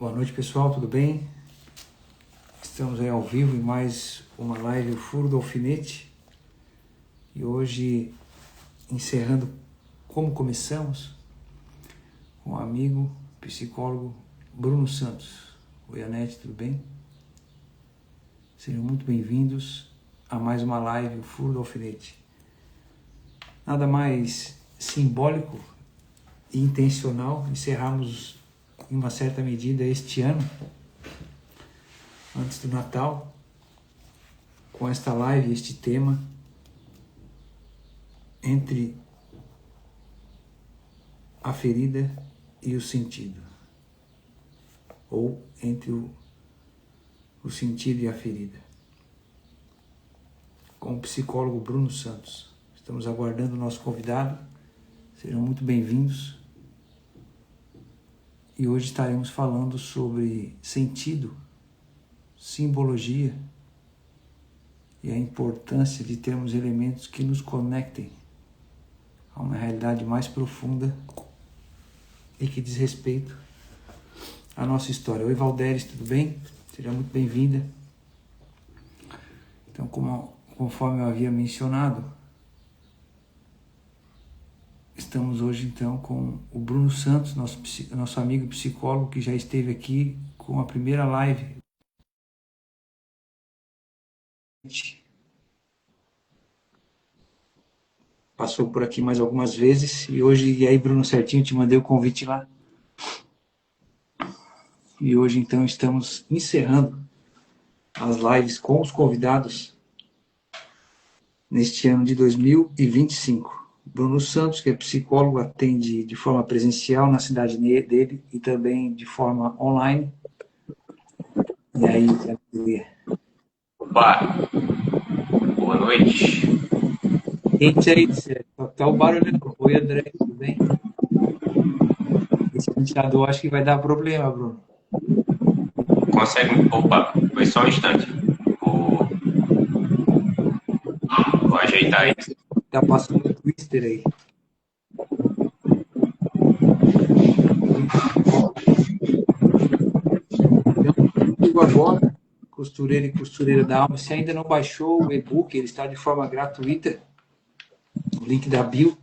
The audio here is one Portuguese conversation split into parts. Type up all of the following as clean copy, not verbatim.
Boa noite, pessoal, tudo bem? Estamos aí ao vivo em mais uma live, o Furo do Alfinete. E hoje, encerrando como começamos, com o amigo psicólogo Bruno Santos. Oi, Anete, tudo bem? Sejam muito bem-vindos a mais uma live, o Furo do Alfinete. Nada mais simbólico e intencional encerrarmos em uma certa medida este ano, antes do Natal, com esta live, este tema, entre a ferida e o sentido, ou entre o sentido e a ferida, com o psicólogo Bruno Santos. Estamos aguardando o nosso convidado, sejam muito bem-vindos. E hoje estaremos falando sobre sentido, simbologia e a importância de termos elementos que nos conectem a uma realidade mais profunda e que diz respeito à nossa história. Oi, Valderes, tudo bem? Seja muito bem-vinda. Então, conforme eu havia mencionado, estamos hoje então com o Bruno Santos, nosso amigo psicólogo, que já esteve aqui com a primeira live. Passou por aqui mais algumas vezes e hoje, e aí, Bruno, certinho, te mandei o convite lá. E hoje então estamos encerrando as lives com os convidados neste ano de 2025. Bruno Santos, que é psicólogo, atende de forma presencial na cidade dele e também de forma online. E aí, Opa, boa noite. gente aí, só tá o barulho. Oi, André, tudo bem? Esse ventilador acho que vai dar problema, Bruno. Consegue? Opa, foi só um instante. Vou, vou ajeitar isso. Tá passando o twister aí. Então, agora, costureiro e costureira da alma, se ainda não baixou o e-book, ele está de forma gratuita, o link da bio.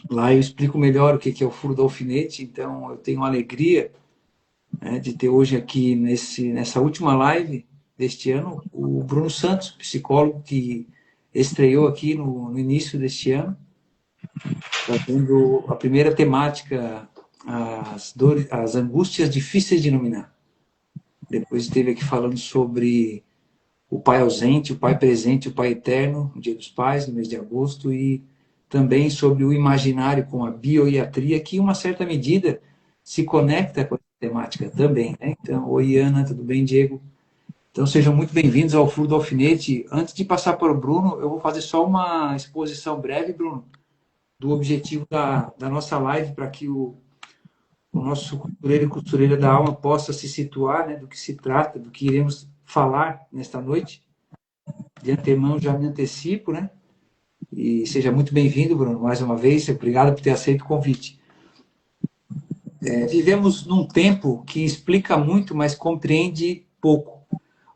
Lá eu explico melhor o que é o furo do alfinete, então eu tenho a alegria, né, de ter hoje aqui nessa última live deste ano o Bruno Santos, psicólogo que estreou aqui no início deste ano, trazendo a primeira temática, as angústias difíceis de nominar. Depois esteve aqui falando sobre o pai ausente, o pai presente, o pai eterno, no Dia dos Pais, no mês de agosto, e também sobre o imaginário com a bioiatria, que em uma certa medida se conecta com a temática também, né? Então, oi Ana, tudo bem, Diego? Então sejam muito bem-vindos ao Furo do Alfinete. Antes de passar para o Bruno, eu vou fazer só uma exposição breve, Bruno, do objetivo da nossa live, para que o nosso costureiro e costureira da alma possa se situar, né, do que se trata, do que iremos falar nesta noite. De antemão já me antecipo, né? E seja muito bem-vindo, Bruno, mais uma vez. Obrigado por ter aceito o convite. Vivemos num tempo que explica muito, mas compreende pouco.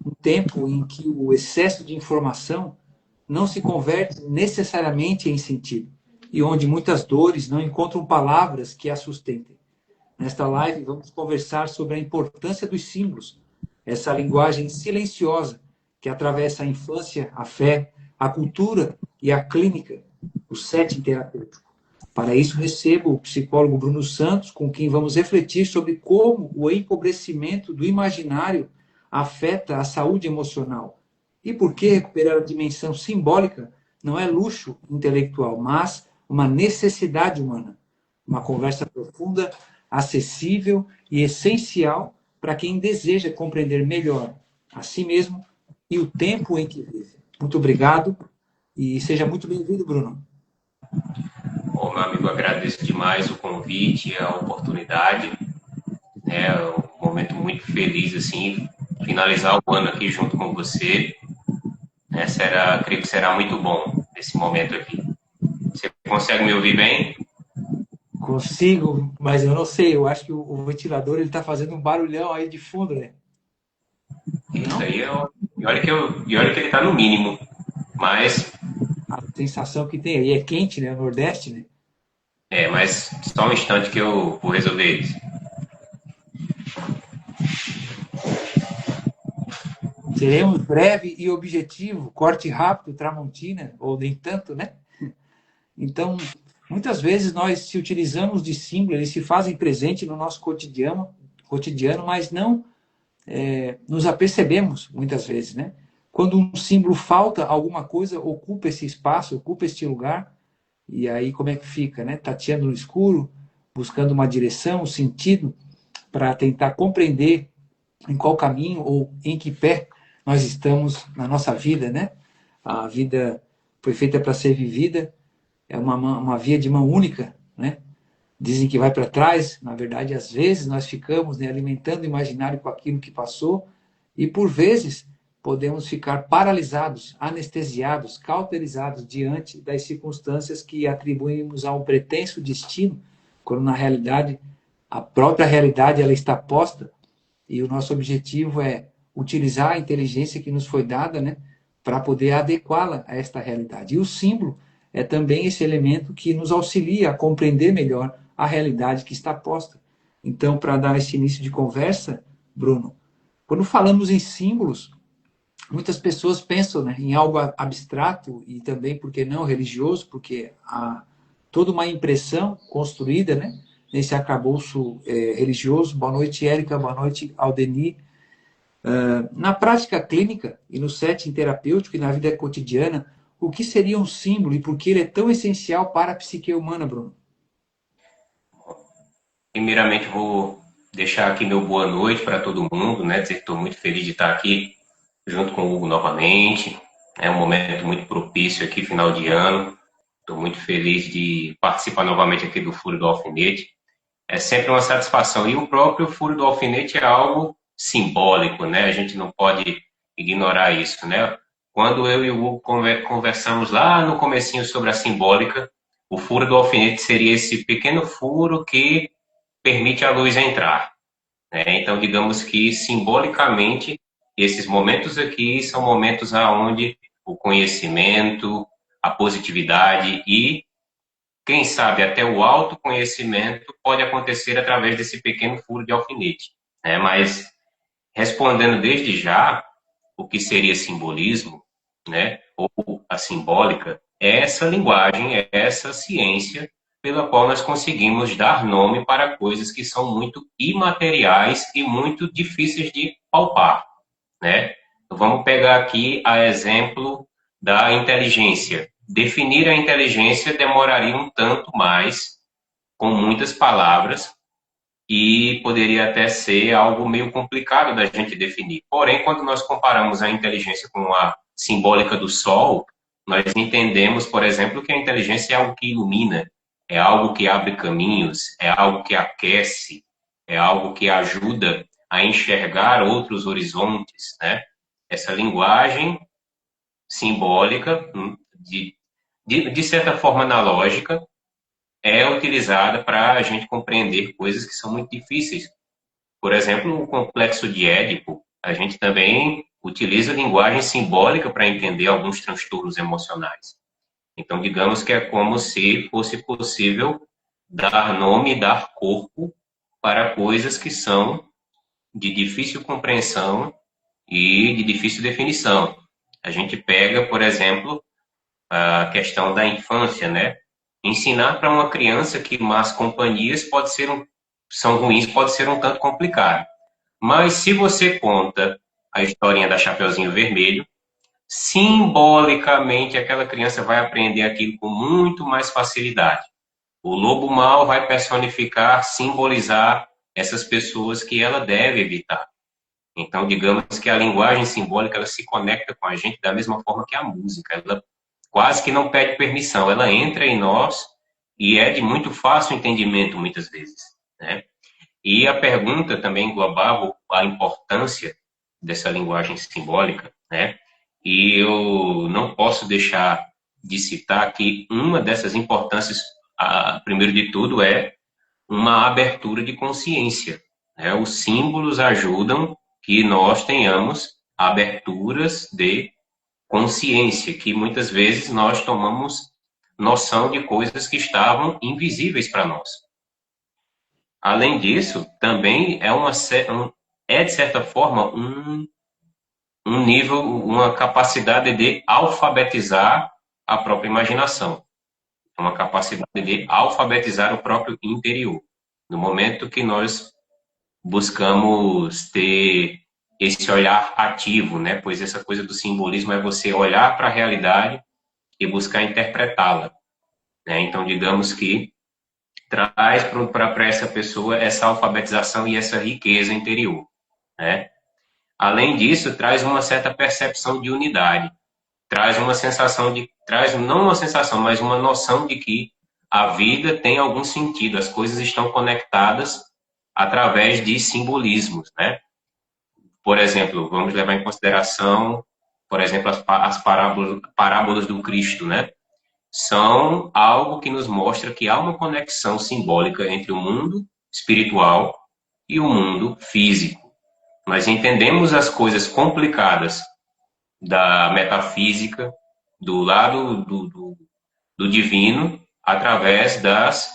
Um tempo em que o excesso de informação não se converte necessariamente em sentido e onde muitas dores não encontram palavras que a sustentem. Nesta live, vamos conversar sobre a importância dos símbolos, essa linguagem silenciosa que atravessa a infância, a fé, a cultura e a clínica, o setting terapêutico. Para isso, recebo o psicólogo Bruno Santos, com quem vamos refletir sobre como o empobrecimento do imaginário afeta a saúde emocional e por que recuperar a dimensão simbólica não é luxo intelectual, mas uma necessidade humana. Uma conversa profunda, acessível e essencial para quem deseja compreender melhor a si mesmo e o tempo em que vive. Muito obrigado e seja muito bem-vindo, Bruno. Bom, meu amigo, agradeço demais o convite, a oportunidade. É um momento muito feliz, assim, finalizar o ano aqui junto com você. Creio que será muito bom esse momento aqui. Você consegue me ouvir bem? Consigo, mas eu não sei. Eu acho que o ventilador ele está fazendo um barulhão aí de fundo, né? Isso Não? aí e olha que ele tá no mínimo. Mas, A sensação que tem aí é quente, né? O Nordeste, né? mas só um instante que eu vou resolver isso. Seremos breve e objetivo, corte rápido, Tramontina, ou nem tanto, né? Então, muitas vezes nós se utilizamos de símbolos, eles se fazem presente no nosso cotidiano, mas não nos apercebemos muitas vezes, né? Quando um símbolo falta, alguma coisa ocupa esse espaço, ocupa este lugar, e aí como é que fica, né? Tateando no escuro, buscando uma direção, um sentido, para tentar compreender em qual caminho ou em que pé nós estamos na nossa vida, né? A vida foi feita para ser vivida, é uma via de mão única, né? Dizem que vai para trás, na verdade, às vezes nós ficamos, né, alimentando o imaginário com aquilo que passou e, por vezes, podemos ficar paralisados, anestesiados, cauterizados diante das circunstâncias que atribuímos a um pretenso destino, quando, na realidade, a própria realidade ela está posta e o nosso objetivo é utilizar a inteligência que nos foi dada, né, para poder adequá-la a esta realidade. E o símbolo é também esse elemento que nos auxilia a compreender melhor a realidade que está posta. Então, para dar esse início de conversa, Bruno, quando falamos em símbolos, muitas pessoas pensam, né, em algo abstrato e também, por que não, religioso, porque há toda uma impressão construída, né, nesse arcabouço religioso. Boa noite, Érica. Boa noite, Aldeni. Na prática clínica e no setting terapêutico e na vida cotidiana, o que seria um símbolo e por que ele é tão essencial para a psique humana, Bruno? Primeiramente, vou deixar aqui meu boa noite para todo mundo, né? Dizer que estou muito feliz de estar aqui junto com o Hugo novamente. É um momento muito propício aqui, final de ano. Estou muito feliz de participar novamente aqui do Furo do Alfinete. É sempre uma satisfação. E o próprio Furo do Alfinete é algo simbólico, né? A gente não pode ignorar isso, né? Quando eu e o Hugo conversamos lá no comecinho sobre a simbólica, o furo do alfinete seria esse pequeno furo que permite a luz entrar, né? Então, digamos que simbolicamente, esses momentos aqui são momentos aonde o conhecimento, a positividade e, quem sabe, até o autoconhecimento pode acontecer através desse pequeno furo de alfinete, né? Mas, respondendo desde já, o que seria simbolismo, né? Ou a simbólica, é essa linguagem, é essa ciência pela qual nós conseguimos dar nome para coisas que são muito imateriais e muito difíceis de palpar, né? Então, vamos pegar aqui a exemplo da inteligência. Definir a inteligência demoraria um tanto mais, com muitas palavras, e poderia até ser algo meio complicado da gente definir. Porém, quando nós comparamos a inteligência com a simbólica do Sol, nós entendemos, por exemplo, que a inteligência é algo que ilumina, é algo que abre caminhos, é algo que aquece, é algo que ajuda a enxergar outros horizontes, né? Essa linguagem simbólica, de certa forma analógica, é utilizada para a gente compreender coisas que são muito difíceis. Por exemplo, o complexo de Édipo, a gente também utiliza linguagem simbólica para entender alguns transtornos emocionais. Então, digamos que é como se fosse possível dar nome e dar corpo para coisas que são de difícil compreensão e de difícil definição. A gente pega, por exemplo, a questão da infância, né? Ensinar para uma criança que más companhias são ruins pode ser um tanto complicado. Mas se você conta a historinha da Chapeuzinho Vermelho, simbolicamente aquela criança vai aprender aquilo com muito mais facilidade. O lobo mau vai personificar, simbolizar essas pessoas que ela deve evitar. Então, digamos que a linguagem simbólica ela se conecta com a gente da mesma forma que a música. Ela quase que não pede permissão, ela entra em nós e é de muito fácil entendimento muitas vezes, né? E a pergunta também englobava a importância dessa linguagem simbólica, né? E eu não posso deixar de citar que uma dessas importâncias, primeiro de tudo, é uma abertura de consciência, né? Os símbolos ajudam que nós tenhamos aberturas de consciência, que muitas vezes nós tomamos noção de coisas que estavam invisíveis para nós. Além disso, também é de certa forma um nível, uma capacidade de alfabetizar a própria imaginação, uma capacidade de alfabetizar o próprio interior. No momento que nós buscamos ter esse olhar ativo, né? Pois essa coisa do simbolismo é você olhar para a realidade e buscar interpretá-la, né? Então, digamos que traz para essa pessoa essa alfabetização e essa riqueza interior, né? Além disso, traz uma certa percepção de unidade, traz uma sensação de, traz não uma sensação, mas uma noção de que a vida tem algum sentido, as coisas estão conectadas através de simbolismos, né? Por exemplo, vamos levar em consideração, por exemplo, as parábolas do Cristo, né? São algo que nos mostra que há uma conexão simbólica entre o mundo espiritual e o mundo físico. Nós entendemos as coisas complicadas da metafísica, do lado do divino, através das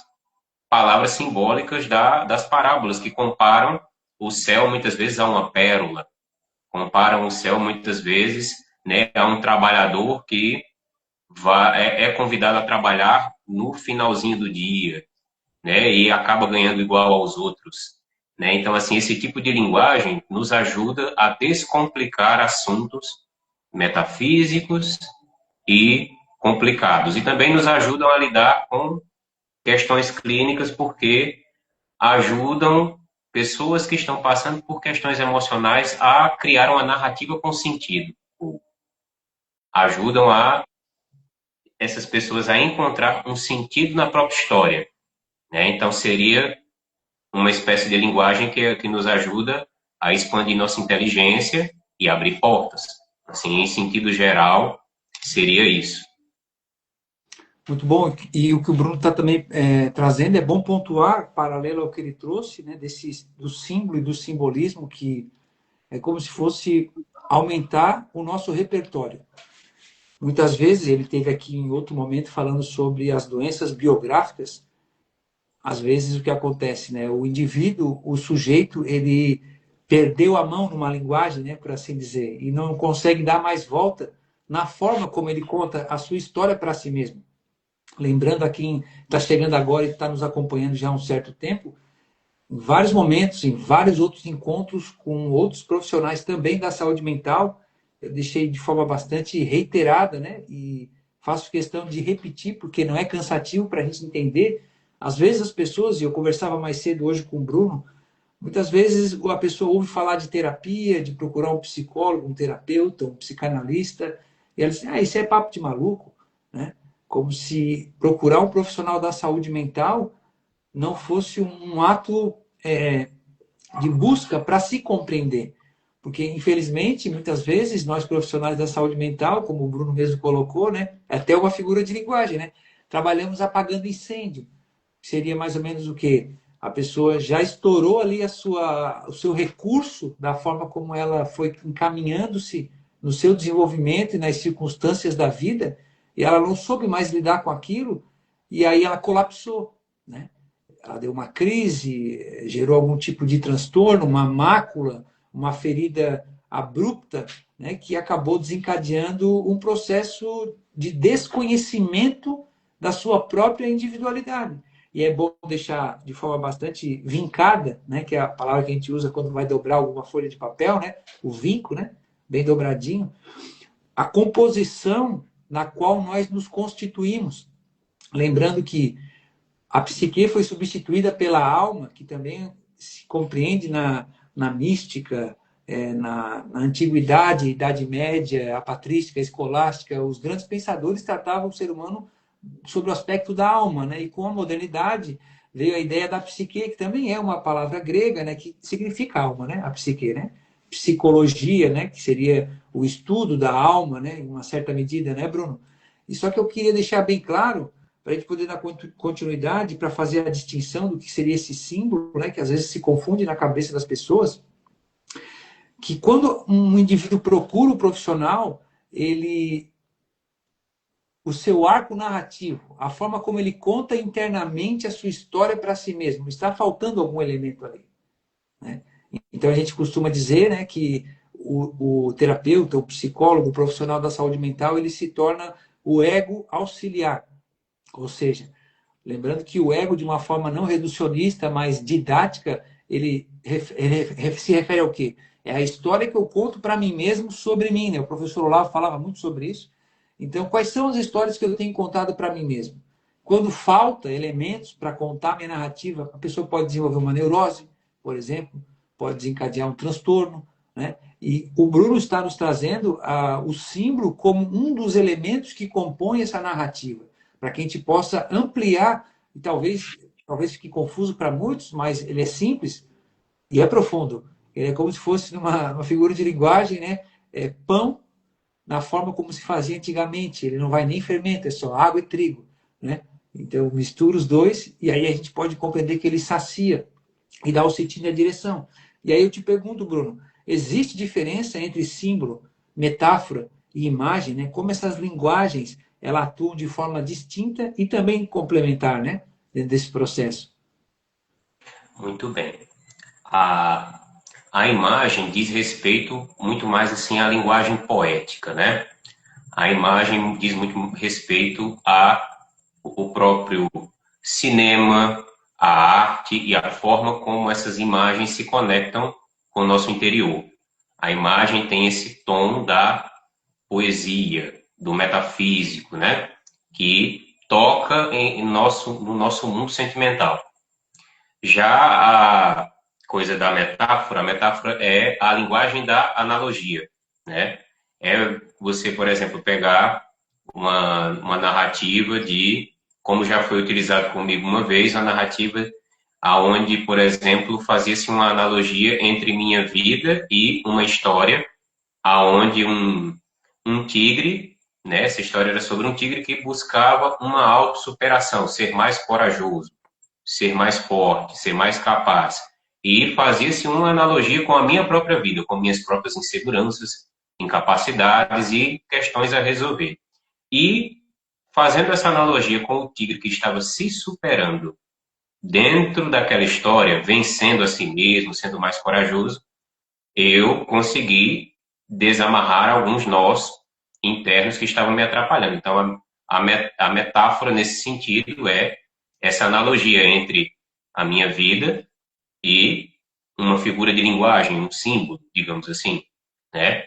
palavras simbólicas das parábolas, que comparam o céu muitas vezes a uma pérola, comparam o céu muitas vezes, né, a um trabalhador que é convidado a trabalhar no finalzinho do dia, né, e acaba ganhando igual aos outros. Né? Então, assim, esse tipo de linguagem nos ajuda a descomplicar assuntos metafísicos e complicados. E também nos ajudam a lidar com questões clínicas, porque ajudam pessoas que estão passando por questões emocionais a criar uma narrativa com sentido. Ajudam essas pessoas a encontrar um sentido na própria história. Né? Então, seria uma espécie de linguagem que nos ajuda a expandir nossa inteligência e abrir portas. Assim, em sentido geral, seria isso. Muito bom. E o que o Bruno está também trazendo é bom pontuar, paralelo ao que ele trouxe, né, do símbolo e do simbolismo, que é como se fosse aumentar o nosso repertório. Muitas vezes, ele teve aqui em outro momento falando sobre as doenças biográficas. Às vezes o que acontece, né? O indivíduo, o sujeito, ele perdeu a mão numa linguagem, né, por assim dizer, e não consegue dar mais volta na forma como ele conta a sua história para si mesmo. Lembrando a quem está chegando agora e está nos acompanhando já há um certo tempo, em vários momentos, em vários outros encontros com outros profissionais também da saúde mental, eu deixei de forma bastante reiterada, né? E faço questão de repetir, porque não é cansativo para a gente entender. Às vezes as pessoas, e eu conversava mais cedo hoje com o Bruno, muitas vezes a pessoa ouve falar de terapia, de procurar um psicólogo, um terapeuta, um psicanalista, e ela diz, isso é papo de maluco, né? Como se procurar um profissional da saúde mental não fosse um ato de busca para se compreender. Porque, infelizmente, muitas vezes, nós profissionais da saúde mental, como o Bruno mesmo colocou, né, é até uma figura de linguagem, né, trabalhamos apagando incêndio. Seria mais ou menos o quê? A pessoa já estourou ali o seu recurso da forma como ela foi encaminhando-se no seu desenvolvimento e nas circunstâncias da vida, e ela não soube mais lidar com aquilo, e aí ela colapsou, né? Ela deu uma crise, gerou algum tipo de transtorno, uma mácula, uma ferida abrupta, né, que acabou desencadeando um processo de desconhecimento da sua própria individualidade. E é bom deixar de forma bastante vincada, né, que é a palavra que a gente usa quando vai dobrar alguma folha de papel, né, o vinco, né, bem dobradinho, a composição na qual nós nos constituímos. Lembrando que a psique foi substituída pela alma, que também se compreende na mística, na antiguidade, Idade Média, a patrística, a escolástica. Os grandes pensadores tratavam o ser humano sobre o aspecto da alma, né? E com a modernidade veio a ideia da psique, que também é uma palavra grega, né? Que significa alma, né? A psique, né? Psicologia, né? Que seria o estudo da alma, né? Em uma certa medida, né, Bruno? E só que eu queria deixar bem claro, para a gente poder dar continuidade, para fazer a distinção do que seria esse símbolo, né, que às vezes se confunde na cabeça das pessoas, que quando um indivíduo procura o profissional, o seu arco narrativo, a forma como ele conta internamente a sua história para si mesmo, está faltando algum elemento ali, né? Então a gente costuma dizer, né, que o terapeuta, o psicólogo, o profissional da saúde mental, ele se torna o ego auxiliar. Ou seja, lembrando que o ego, de uma forma não reducionista, mas didática, ele se refere ao quê? É a história que eu conto para mim mesmo sobre mim, né? O professor Olavo falava muito sobre isso. Então, quais são as histórias que eu tenho contado para mim mesmo? Quando falta elementos para contar a minha narrativa, a pessoa pode desenvolver uma neurose, por exemplo, pode desencadear um transtorno, né? E o Bruno está nos trazendo o símbolo como um dos elementos que compõem essa narrativa, para que a gente possa ampliar, e talvez fique confuso para muitos, mas ele é simples e é profundo. Ele é como se fosse uma figura de linguagem, né? É pão na forma como se fazia antigamente. Ele não vai nem fermento, é só água e trigo, né? Então, mistura os dois e aí a gente pode compreender que ele sacia e dá o sentido e a direção. E aí eu te pergunto, Bruno, existe diferença entre símbolo, metáfora e imagem, né? Como essas linguagens ela atuam de forma distinta e também complementar, né? Dentro desse processo. Muito bem. A, a imagem diz respeito muito mais assim à linguagem poética, né? A imagem diz muito respeito ao próprio cinema, a arte e a forma como essas imagens se conectam com o nosso interior. A imagem tem esse tom da poesia, do metafísico, né? Que toca no nosso mundo sentimental. Já a coisa da metáfora, a metáfora é a linguagem da analogia, né? É você, por exemplo, pegar uma narrativa de, como já foi utilizado comigo uma vez, a narrativa aonde, por exemplo, fazia-se uma analogia entre minha vida e uma história aonde um tigre, né? Essa história era sobre um tigre que buscava uma autossuperação, ser mais corajoso, ser mais forte, ser mais capaz. E fazia-se uma analogia com a minha própria vida, com minhas próprias inseguranças, incapacidades e questões a resolver. E fazendo essa analogia com o tigre que estava se superando dentro daquela história, vencendo a si mesmo, sendo mais corajoso, eu consegui desamarrar alguns nós internos que estavam me atrapalhando. Então, a metáfora nesse sentido é essa analogia entre a minha vida e uma figura de linguagem, um símbolo, digamos assim, né?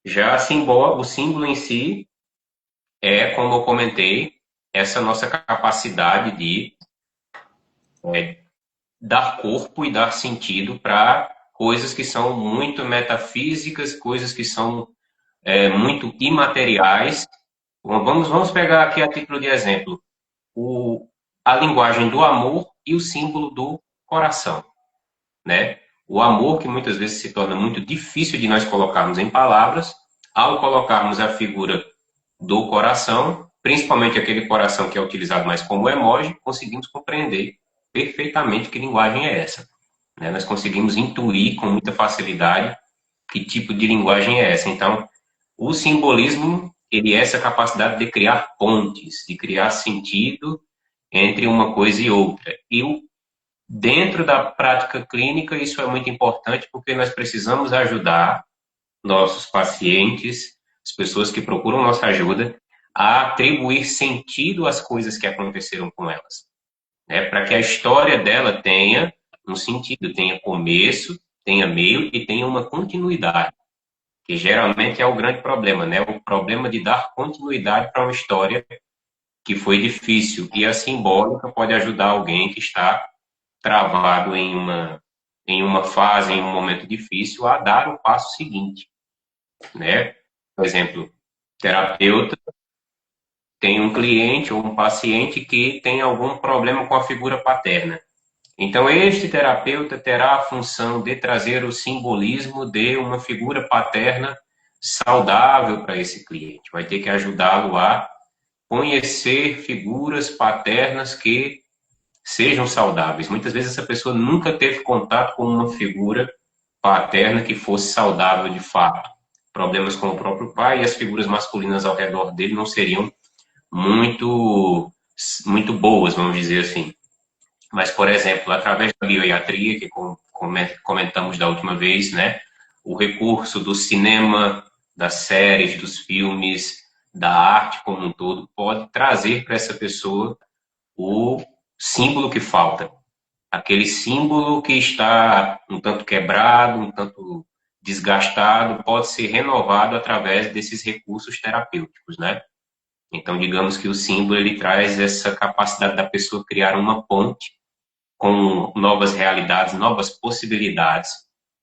Já o símbolo em si é, como eu comentei, essa nossa capacidade de dar corpo e dar sentido para coisas que são muito metafísicas, coisas que são muito imateriais. Vamos pegar aqui a título de exemplo a linguagem do amor e o símbolo do coração, né? O amor que muitas vezes se torna muito difícil de nós colocarmos em palavras, ao colocarmos a figura do coração, principalmente aquele coração que é utilizado mais como emoji, conseguimos compreender perfeitamente que linguagem é essa, né? Nós conseguimos intuir com muita facilidade que tipo de linguagem é essa. Então, o simbolismo, ele é essa capacidade de criar pontes, de criar sentido entre uma coisa e outra. E dentro da prática clínica, isso é muito importante porque nós precisamos ajudar nossos pacientes, as pessoas que procuram nossa ajuda, a atribuir sentido às coisas que aconteceram com elas, né? Para que a história dela tenha um sentido, tenha começo, tenha meio e tenha uma continuidade, que geralmente é o grande problema, né? O problema de dar continuidade para uma história que foi difícil. E a simbólica pode ajudar alguém que está travado em uma fase, em um momento difícil, a dar o passo seguinte, né? Por exemplo, terapeuta tem um cliente ou um paciente que tem algum problema com a figura paterna. Então, este terapeuta terá a função de trazer o simbolismo de uma figura paterna saudável para esse cliente. Vai ter que ajudá-lo a conhecer figuras paternas que sejam saudáveis. Muitas vezes essa pessoa nunca teve contato com uma figura paterna que fosse saudável de fato. Problemas com o próprio pai e as figuras masculinas ao redor dele não seriam muito, muito boas, vamos dizer assim. Mas, por exemplo, através da bioiatria, que comentamos da última vez, né, o recurso do cinema, das séries, dos filmes, da arte como um todo, pode trazer para essa pessoa o símbolo que falta. Aquele símbolo que está um tanto quebrado, um tanto desgastado, pode ser renovado através desses recursos terapêuticos, né? Então, digamos que o símbolo ele traz essa capacidade da pessoa criar uma ponte com novas realidades, novas possibilidades,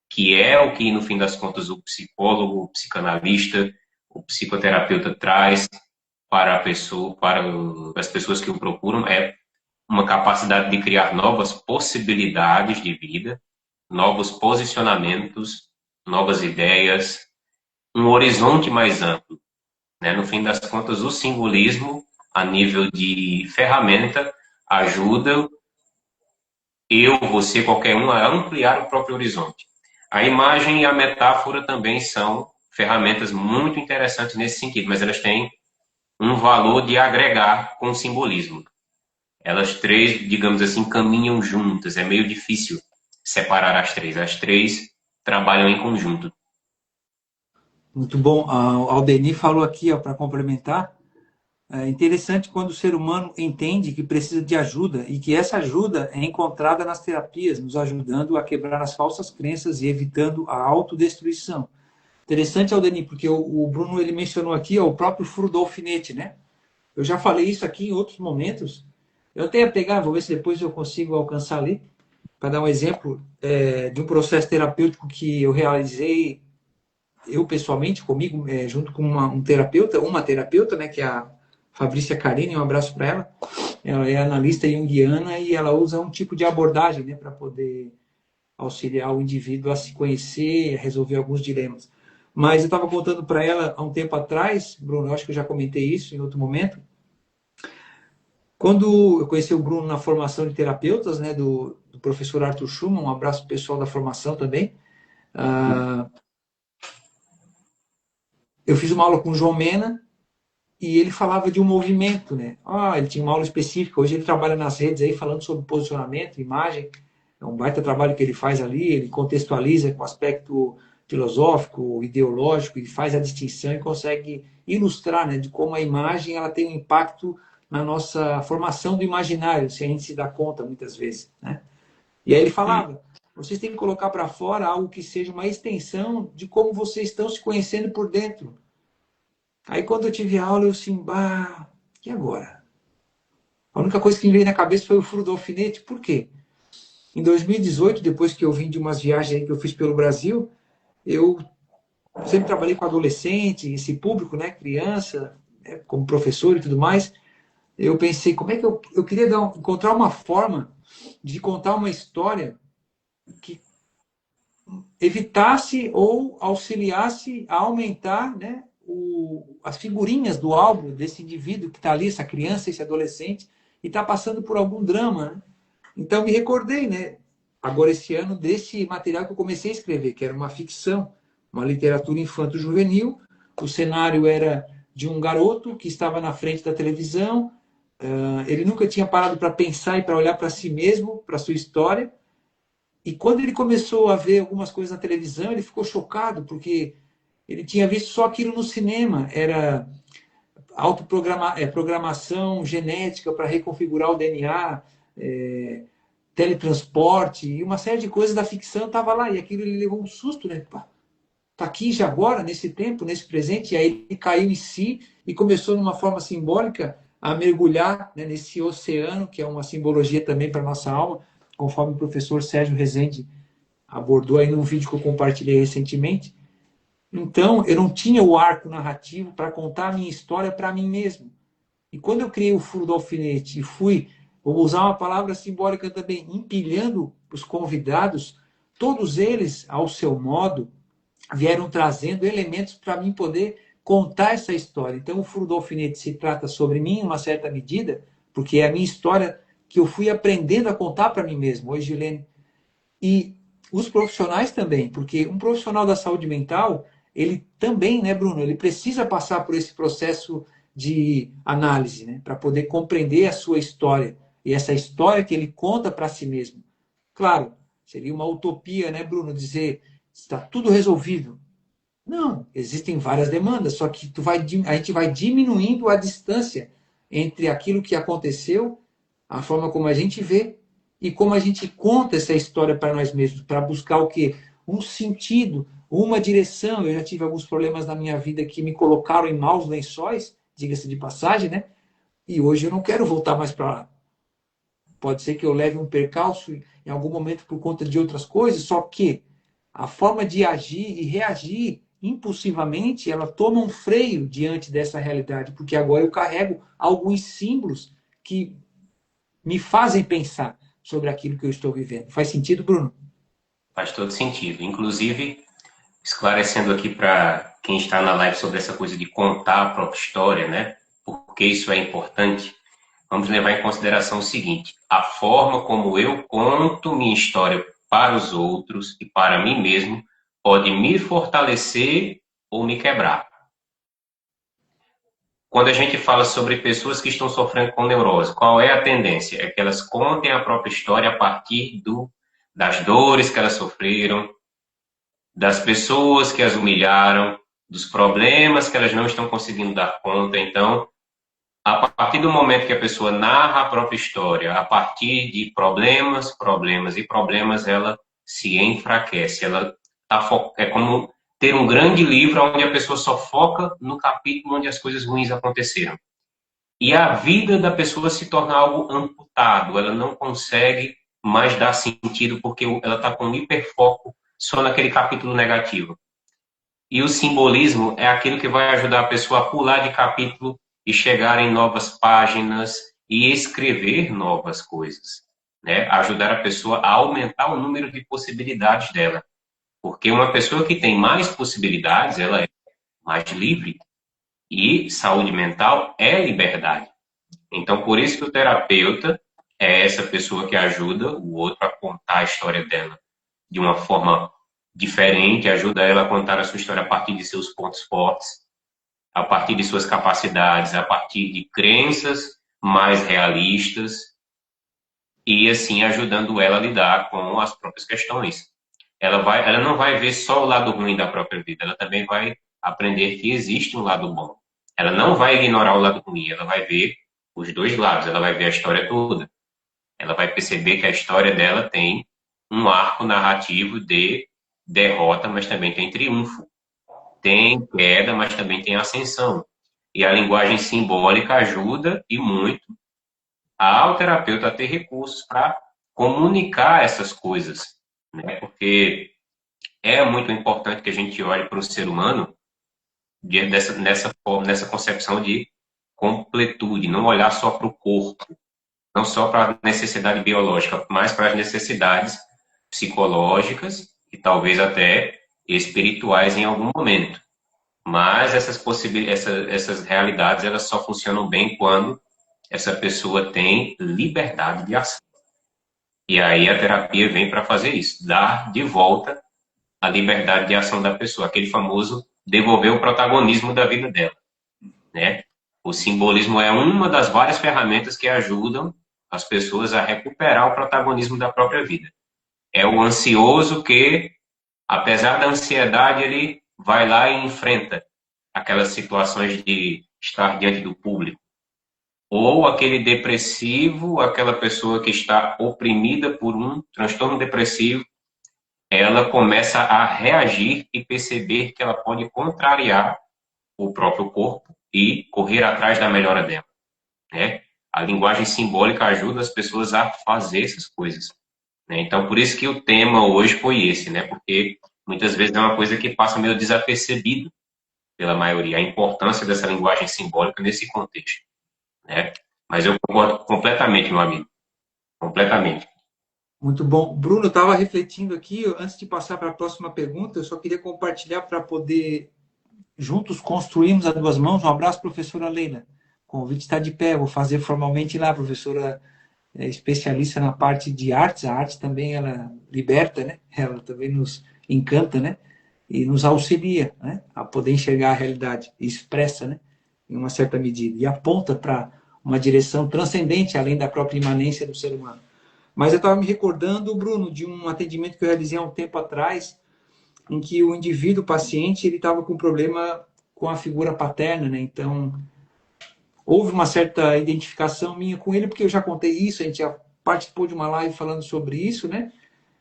que é o que, no fim das contas, o psicólogo, o psicanalista, o psicoterapeuta traz para a pessoa, para as pessoas que o procuram, é uma capacidade de criar novas possibilidades de vida, novos posicionamentos, novas ideias, um horizonte mais amplo, né? No fim das contas, o simbolismo, a nível de ferramenta, ajuda eu, você, qualquer um, a ampliar o próprio horizonte. A imagem e a metáfora também são ferramentas muito interessantes nesse sentido, mas elas têm um valor de agregar com o simbolismo. Elas três, digamos assim, caminham juntas. É meio difícil separar as três. As três trabalham em conjunto. Muito bom. A Aldeni falou aqui, para complementar, é interessante quando o ser humano entende que precisa de ajuda e que essa ajuda é encontrada nas terapias, nos ajudando a quebrar as falsas crenças e evitando a autodestruição. Interessante, Aldeni, porque o Bruno ele mencionou aqui o próprio furo do alfinete, né? Eu já falei isso aqui em outros momentos. Eu até ia pegar, vou ver se depois eu consigo alcançar ali, para dar um exemplo de um processo terapêutico que eu realizei, eu pessoalmente, comigo, junto com uma terapeuta, né, que é a Fabrícia Carini, um abraço para ela. Ela é analista junguiana e ela usa um tipo de abordagem, né, para poder auxiliar o indivíduo a se conhecer, a resolver alguns dilemas. Mas eu estava contando para ela há um tempo atrás, Bruno, eu acho que eu já comentei isso em outro momento, quando eu conheci o Bruno na formação de terapeutas, né, do professor Arthur Schumann, um abraço pessoal da formação também, eu fiz uma aula com o João Mena e ele falava de um movimento, né? Ele tinha uma aula específica, hoje ele trabalha nas redes aí falando sobre posicionamento, imagem, é um baita trabalho que ele faz ali, ele contextualiza com aspecto filosófico, ideológico, e faz a distinção e consegue ilustrar, né, de como a imagem ela tem um impacto na nossa formação do imaginário, se a gente se dá conta muitas vezes, né? E aí ele falava, vocês têm que colocar para fora algo que seja uma extensão de como vocês estão se conhecendo por dentro. Aí quando eu tive aula, eu assim, e agora? A única coisa que me veio na cabeça foi o furo do alfinete. Por quê? Em 2018, depois que eu vim de umas viagens que eu fiz pelo Brasil, eu sempre trabalhei com adolescente, esse público, né, criança, né, como professor e tudo mais. Eu pensei, como é que eu queria encontrar uma forma de contar uma história que evitasse ou auxiliasse a aumentar, né, as figurinhas do álbum desse indivíduo que está ali, essa criança, esse adolescente, e está passando por algum drama. Né? Então, me recordei, né, agora esse ano, desse material que eu comecei a escrever, que era uma ficção, uma literatura infanto-juvenil. O cenário era de um garoto que estava na frente da televisão, ele nunca tinha parado para pensar e para olhar para si mesmo, para sua história. E quando ele começou a ver algumas coisas na televisão, ele ficou chocado, porque ele tinha visto só aquilo no cinema. Era programação genética para reconfigurar o DNA, teletransporte, e uma série de coisas da ficção estava lá. E aquilo ele levou um susto, né? Está aqui já agora, nesse tempo, nesse presente. E aí ele caiu em si e começou, numa forma simbólica, a mergulhar, né, nesse oceano, que é uma simbologia também para a nossa alma, conforme o professor Sérgio Rezende abordou aí num vídeo que eu compartilhei recentemente. Então, eu não tinha o arco narrativo para contar a minha história para mim mesmo. E quando eu criei o furo do alfinete e fui, vou usar uma palavra simbólica também, empilhando os convidados, todos eles, ao seu modo, vieram trazendo elementos para mim poder contar essa história. Então, o Furo do Alfinete se trata sobre mim, em uma certa medida, porque é a minha história que eu fui aprendendo a contar para mim mesmo. Hoje, Gilene, e os profissionais também, porque um profissional da saúde mental, ele também, né, Bruno, ele precisa passar por esse processo de análise, né, para poder compreender a sua história e essa história que ele conta para si mesmo. Claro, seria uma utopia, né, Bruno, dizer está tudo resolvido. Não, existem várias demandas, só que a gente vai diminuindo a distância entre aquilo que aconteceu, a forma como a gente vê e como a gente conta essa história para nós mesmos, para buscar o quê? Um sentido, uma direção. Eu já tive alguns problemas na minha vida que me colocaram em maus lençóis, diga-se de passagem, né? E hoje eu não quero voltar mais para lá. Pode ser que eu leve um percalço em algum momento por conta de outras coisas, só que a forma de agir e reagir impulsivamente, ela toma um freio diante dessa realidade, porque agora eu carrego alguns símbolos que me fazem pensar sobre aquilo que eu estou vivendo. Faz sentido, Bruno? Faz todo sentido. Inclusive, esclarecendo aqui para quem está na live sobre essa coisa de contar a própria história, né? Porque isso é importante. Vamos levar em consideração o seguinte: a forma como eu conto minha história para os outros e para mim mesmo pode me fortalecer ou me quebrar. Quando a gente fala sobre pessoas que estão sofrendo com neurose, qual é a tendência? É que elas contem a própria história a partir das dores que elas sofreram, das pessoas que as humilharam, dos problemas que elas não estão conseguindo dar conta. Então, a partir do momento que a pessoa narra a própria história, a partir de problemas, problemas e problemas, ela se enfraquece. É como ter um grande livro onde a pessoa só foca no capítulo onde as coisas ruins aconteceram. E a vida da pessoa se torna algo amputado, ela não consegue mais dar sentido porque ela está com um hiperfoco só naquele capítulo negativo. E o simbolismo é aquilo que vai ajudar a pessoa a pular de capítulo e chegar em novas páginas e escrever novas coisas, né? Ajudar a pessoa a aumentar o número de possibilidades dela. Porque uma pessoa que tem mais possibilidades, ela é mais livre. E saúde mental é liberdade. Então, por isso que o terapeuta é essa pessoa que ajuda o outro a contar a história dela de uma forma diferente, ajuda ela a contar a sua história a partir de seus pontos fortes, a partir de suas capacidades, a partir de crenças mais realistas e assim ajudando ela a lidar com as próprias questões. Ela não vai ver só o lado ruim da própria vida, ela também vai aprender que existe um lado bom. Ela não vai ignorar o lado ruim, ela vai ver os dois lados, ela vai ver a história toda. Ela vai perceber que a história dela tem um arco narrativo de derrota, mas também tem triunfo. Tem queda, mas também tem ascensão. E a linguagem simbólica ajuda e muito ao terapeuta a ter recursos para comunicar essas coisas, né? Porque é muito importante que a gente olhe para o ser humano nessa concepção de completude, não olhar só para o corpo, não só para a necessidade biológica, mas para as necessidades psicológicas e talvez até espirituais em algum momento. Mas essas realidades elas só funcionam bem quando essa pessoa tem liberdade de ação. E aí a terapia vem para fazer isso, dar de volta a liberdade de ação da pessoa, aquele famoso devolver o protagonismo da vida dela, né? O simbolismo é uma das várias ferramentas que ajudam as pessoas a recuperar o protagonismo da própria vida. É o ansioso que, apesar da ansiedade, ele vai lá e enfrenta aquelas situações de estar diante do público. Ou aquele depressivo, aquela pessoa que está oprimida por um transtorno depressivo, ela começa a reagir e perceber que ela pode contrariar o próprio corpo e correr atrás da melhora dela, né? A linguagem simbólica ajuda as pessoas a fazer essas coisas, né? Então, por isso que o tema hoje foi esse, né? Porque muitas vezes é uma coisa que passa meio desapercebido pela maioria, a importância dessa linguagem simbólica nesse contexto, né? Mas eu concordo completamente, meu amigo, completamente. Muito bom. Bruno, eu estava refletindo aqui, antes de passar para a próxima pergunta, eu só queria compartilhar para poder juntos construímos a duas mãos. Um abraço, professora Leila. O convite está de pé, vou fazer formalmente lá, professora especialista na parte de artes. A arte também, ela liberta, né? Ela também nos encanta, né? E nos auxilia, né? A poder enxergar a realidade, e expressa, né? Em uma certa medida, e aponta para uma direção transcendente, além da própria imanência do ser humano. Mas eu estava me recordando, Bruno, de um atendimento que eu realizei há um tempo atrás, em que o indivíduo, o paciente, ele estava com problema com a figura paterna, né? Então, houve uma certa identificação minha com ele, porque eu já contei isso, a gente já participou de uma live falando sobre isso, né?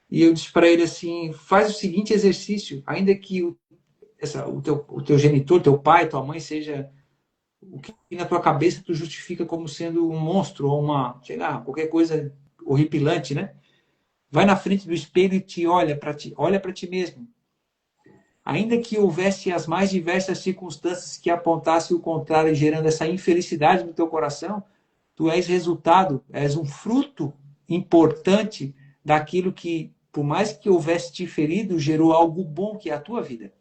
E eu disse para ele assim, faz o seguinte exercício, ainda que o teu genitor, teu pai, tua mãe seja o que na tua cabeça tu justifica como sendo um monstro ou uma, sei lá, qualquer coisa horripilante, né? Vai na frente do espelho e olha para ti mesmo. Ainda que houvesse as mais diversas circunstâncias que apontassem o contrário, gerando essa infelicidade no teu coração, tu és resultado, és um fruto importante daquilo que, por mais que houvesse te ferido, gerou algo bom que é a tua vida.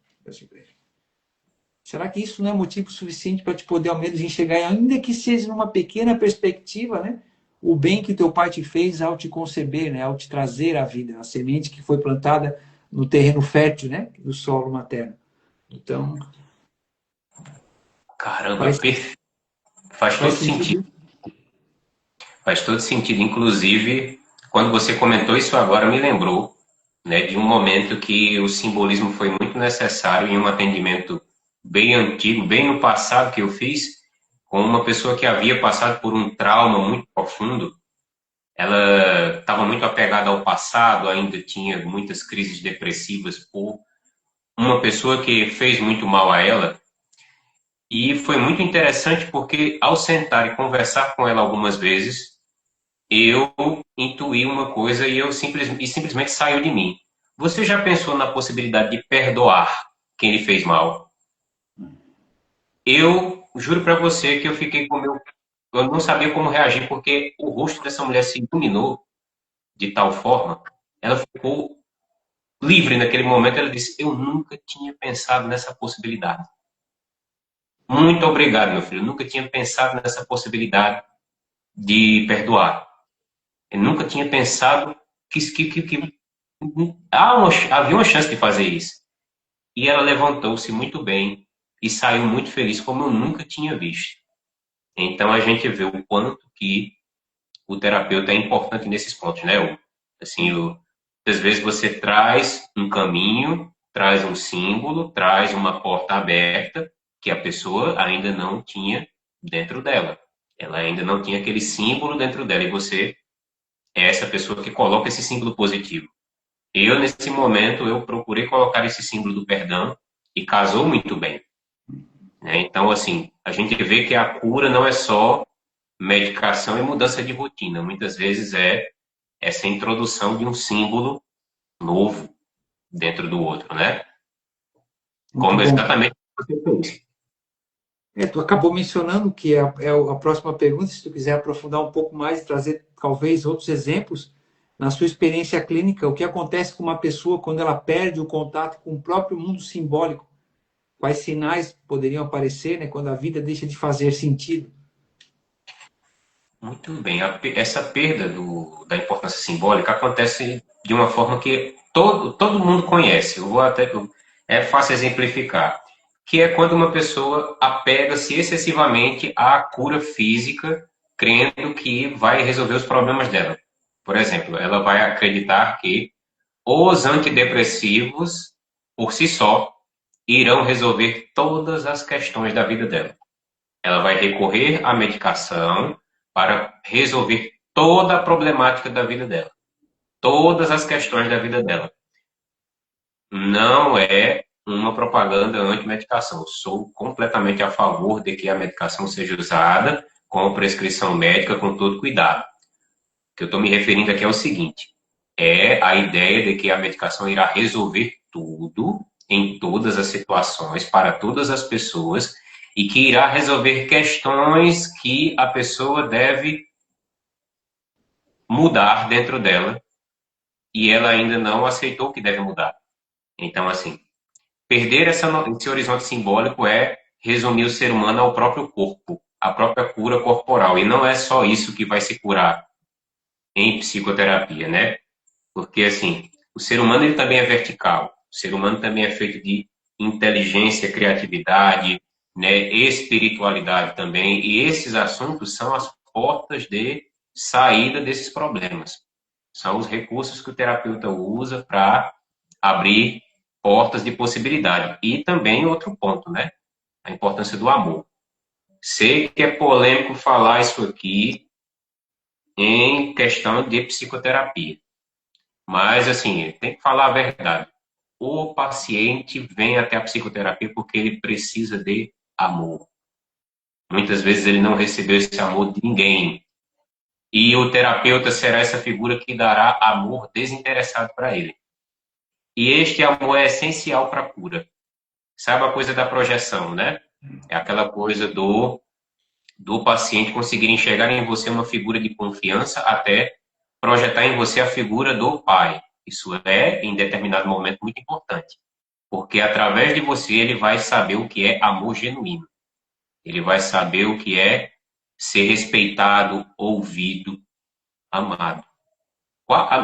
Será que isso não é motivo suficiente para te poder ao menos enxergar, ainda que seja numa pequena perspectiva, né? O bem que teu pai te fez ao te conceber, né? Ao te trazer à vida, a semente que foi plantada no terreno fértil, né? Do solo materno. Então, Caramba, faz, faz faz todo sentido. sentido? Faz todo sentido. Inclusive, quando você comentou isso agora, me lembrou, né, de um momento que o simbolismo foi muito necessário em um atendimento bem antigo, bem no passado que eu fiz, com uma pessoa que havia passado por um trauma muito profundo. Ela estava muito apegada ao passado, ainda tinha muitas crises depressivas por uma pessoa que fez muito mal a ela. E foi muito interessante porque, ao sentar e conversar com ela algumas vezes, eu intuí uma coisa e simplesmente saiu de mim. Você já pensou na possibilidade de perdoar quem lhe fez mal? Eu juro para você que eu fiquei com meu. Eu não sabia como reagir, porque o rosto dessa mulher se iluminou de tal forma, ela ficou livre naquele momento. Ela disse: Eu nunca tinha pensado nessa possibilidade. Muito obrigado, meu filho. Eu nunca tinha pensado nessa possibilidade de perdoar. Eu nunca tinha pensado que havia uma chance de fazer isso. E ela levantou-se muito bem e saiu muito feliz, como eu nunca tinha visto. Então a gente vê o quanto que o terapeuta é importante nesses pontos, né? Assim, às vezes você traz um caminho, traz um símbolo, traz uma porta aberta que a pessoa ainda não tinha dentro dela. Ela ainda não tinha aquele símbolo dentro dela e você é essa pessoa que coloca esse símbolo positivo. Eu, nesse momento, eu procurei colocar esse símbolo do perdão e casou muito bem, né? Então, assim, a gente vê que a cura não é só medicação e mudança de rotina. Muitas vezes é essa introdução de um símbolo novo dentro do outro, né? Muito Como bom. exatamente você fez. Tu acabou mencionando que a próxima pergunta, se tu quiser aprofundar um pouco mais e trazer talvez outros exemplos, na sua experiência clínica, o que acontece com uma pessoa quando ela perde o contato com o próprio mundo simbólico? Quais sinais poderiam aparecer, né, quando a vida deixa de fazer sentido? Muito bem. Essa perda da importância simbólica acontece de uma forma que todo mundo conhece. É fácil exemplificar. Que é quando uma pessoa apega-se excessivamente à cura física, crendo que vai resolver os problemas dela. Por exemplo, ela vai acreditar que os antidepressivos, por si só, irão resolver todas as questões da vida dela. Ela vai recorrer à medicação para resolver toda a problemática da vida dela, todas as questões da vida dela. Não é uma propaganda anti-medicação. Sou completamente a favor de que a medicação seja usada com prescrição médica, com todo cuidado. O que eu estou me referindo aqui é o seguinte: é a ideia de que a medicação irá resolver tudo, em todas as situações, para todas as pessoas, e que irá resolver questões que a pessoa deve mudar dentro dela e ela ainda não aceitou que deve mudar. Então, assim, perder esse horizonte simbólico é resumir o ser humano ao próprio corpo, à própria cura corporal. E não é só isso que vai se curar em psicoterapia, né? Porque, assim, o ser humano ele também é vertical. O ser humano também é feito de inteligência, criatividade, né, espiritualidade também. E esses assuntos são as portas de saída desses problemas. São os recursos que o terapeuta usa para abrir portas de possibilidade. E também outro ponto, né? A importância do amor. Sei que é polêmico falar isso aqui em questão de psicoterapia, mas, assim, tem que falar a verdade. O paciente vem até a psicoterapia porque ele precisa de amor. Muitas vezes ele não recebeu esse amor de ninguém. E o terapeuta será essa figura que dará amor desinteressado para ele. E este amor é essencial para a cura. Sabe a coisa da projeção, né? É aquela coisa do paciente conseguir enxergar em você uma figura de confiança até projetar em você a figura do pai. Isso é, em determinado momento, muito importante. Porque através de você ele vai saber o que é amor genuíno. Ele vai saber o que é ser respeitado, ouvido, amado.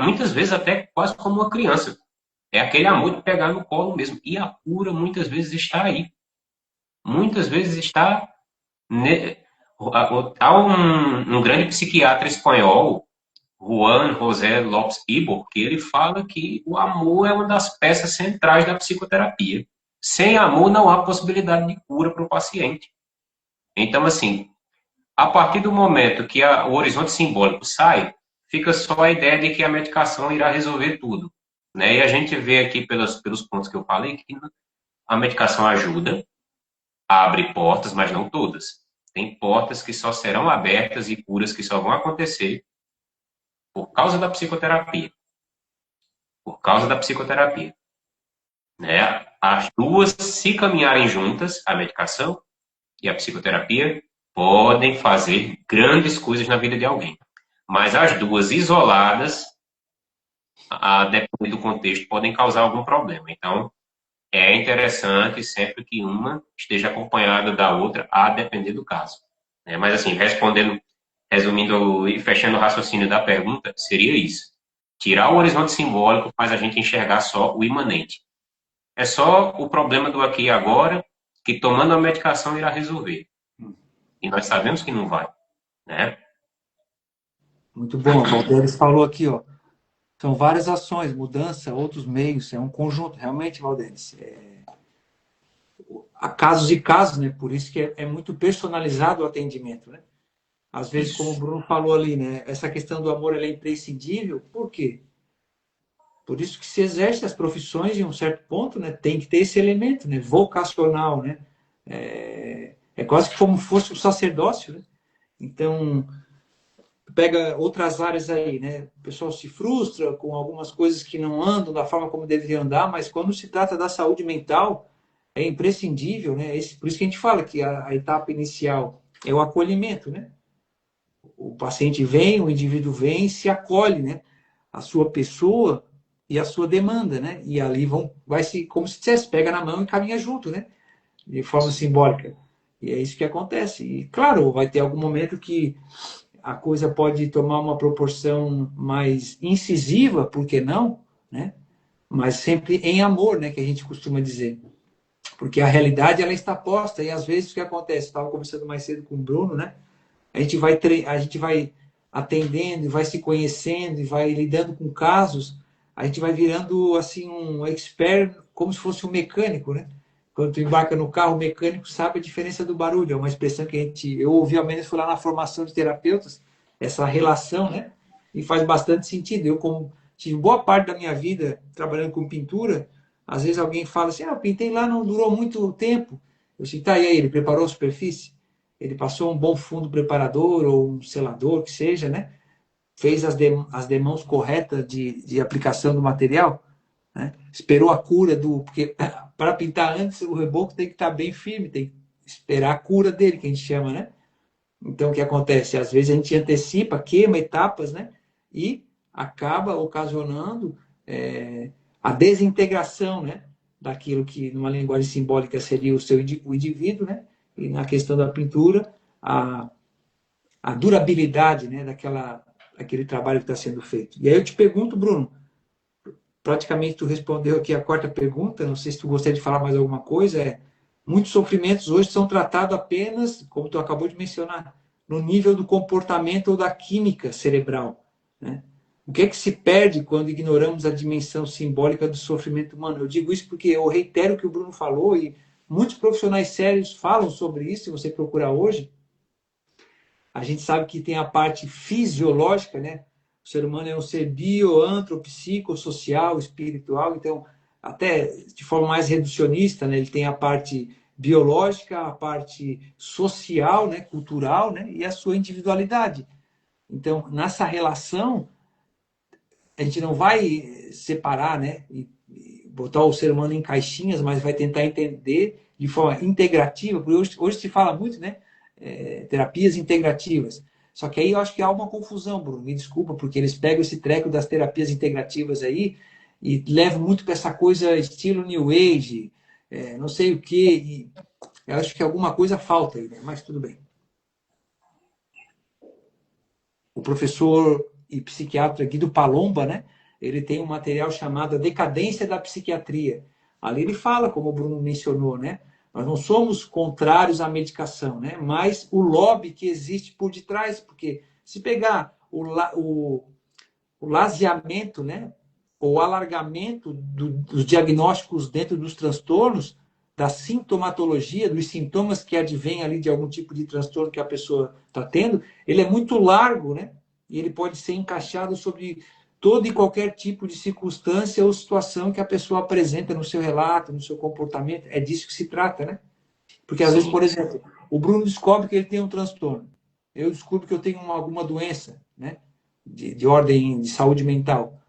Muitas vezes até quase como uma criança. É aquele amor de pegar no colo mesmo. E a cura muitas vezes está aí. Muitas vezes está... Há um grande psiquiatra espanhol, Juan José Lopes Ibor, que ele fala que o amor é uma das peças centrais da psicoterapia. Sem amor não há possibilidade de cura para o paciente. Então, assim, a partir do momento que o horizonte simbólico sai, fica só a ideia de que a medicação irá resolver tudo. Né? E a gente vê aqui pelos pontos que eu falei que a medicação ajuda, abre portas, mas não todas. Tem portas que só serão abertas e curas que só vão acontecer por causa da psicoterapia. Por causa da psicoterapia. Né? As duas, se caminharem juntas, a medicação e a psicoterapia, podem fazer grandes coisas na vida de alguém. Mas as duas isoladas, a depender do contexto, podem causar algum problema. Então, é interessante sempre que uma esteja acompanhada da outra, a depender do caso. Né? Mas, assim, resumindo e fechando o raciocínio da pergunta, seria isso. Tirar o horizonte simbólico faz a gente enxergar só o imanente. É só o problema do aqui e agora que, tomando a medicação, irá resolver. E nós sabemos que não vai, né? Muito bom. O Valderes falou aqui, ó. São várias ações, mudança, outros meios, é um conjunto. Realmente, Valderes, há casos e casos, né? Por isso que é muito personalizado o atendimento, né? Às vezes, como o Bruno falou ali, né? Essa questão do amor é imprescindível. Por quê? Por isso que se exerce as profissões em um certo ponto, né? Tem que ter esse elemento, né? Vocacional, né? É quase que como fosse o sacerdócio, né? Então, pega outras áreas aí, né? O pessoal se frustra com algumas coisas que não andam da forma como deveriam andar, mas quando se trata da saúde mental, é imprescindível, né? Por isso que a gente fala que a etapa inicial é o acolhimento, né? O paciente vem, o indivíduo vem, se acolhe, né? A sua pessoa e a sua demanda, né? E ali vai se, como se dissesse, pega na mão e caminha junto, né? De forma simbólica. E é isso que acontece. E, claro, vai ter algum momento que a coisa pode tomar uma proporção mais incisiva, por que não? Né? Mas sempre em amor, né? Que a gente costuma dizer. Porque a realidade ela está posta e às vezes o que acontece? Estava conversando mais cedo com o Bruno, né? A gente vai atendendo, vai se conhecendo e vai lidando com casos, a gente vai virando assim um expert, como se fosse um mecânico, né? Quando tu embarca no carro, o mecânico sabe a diferença do barulho. É uma expressão que eu ouvi, ao menos foi lá na formação de terapeutas, essa relação, né? E faz bastante sentido. Eu, como tive boa parte da minha vida trabalhando com pintura, às vezes alguém fala assim, eu pintei lá, não durou muito tempo. Eu disse, tá, e aí, ele preparou a superfície? Ele passou um bom fundo preparador ou um selador, que seja, né? Fez as demãos corretas de aplicação do material, né? Esperou a cura do... Porque para pintar antes, o reboco tem que estar bem firme, tem que esperar a cura dele, que a gente chama, né? Então, o que acontece? Às vezes a gente antecipa, queima etapas, né? E acaba ocasionando a desintegração, né? daquilo que, numa linguagem simbólica, seria o indivíduo, né? E na questão da pintura, a durabilidade, né, daquele trabalho que está sendo feito. E aí eu te pergunto, Bruno, praticamente tu respondeu aqui a quarta pergunta, não sei se tu gostaria de falar mais alguma coisa, muitos sofrimentos hoje são tratados apenas, como tu acabou de mencionar, no nível do comportamento ou da química cerebral, né? O que é que se perde quando ignoramos a dimensão simbólica do sofrimento humano? Eu digo isso porque eu reitero o que o Bruno falou e muitos profissionais sérios falam sobre isso, se você procurar hoje. A gente sabe que tem a parte fisiológica, né? O ser humano é um ser bio, antropopsicossocial, espiritual, então, até de forma mais reducionista, né? Ele tem a parte biológica, a parte social, né? Cultural, né? E a sua individualidade. Então, nessa relação, a gente não vai separar, né? E botar o ser humano em caixinhas, mas vai tentar entender de forma integrativa, porque hoje se fala muito, né? Terapias integrativas. Só que aí eu acho que há uma confusão, Bruno, me desculpa, porque eles pegam esse treco das terapias integrativas aí e levam muito para essa coisa estilo New Age, não sei o quê, e eu acho que alguma coisa falta aí, né? Mas tudo bem. O professor e psiquiatra Guido Palomba, né? Ele tem um material chamado A Decadência da Psiquiatria. Ali ele fala, como o Bruno mencionou, né? Nós não somos contrários à medicação, né? Mas o lobby que existe por detrás, porque se pegar o laseamento, né? O alargamento dos diagnósticos dentro dos transtornos, da sintomatologia, dos sintomas que advêm ali de algum tipo de transtorno que a pessoa está tendo, ele é muito largo, né? E ele pode ser encaixado sobre todo e qualquer tipo de circunstância ou situação que a pessoa apresenta no seu relato, no seu comportamento. É disso que se trata, né? Porque às vezes, por exemplo, o Bruno descobre que ele tem um transtorno. Eu descubro que eu tenho alguma doença, né? De ordem de saúde mental.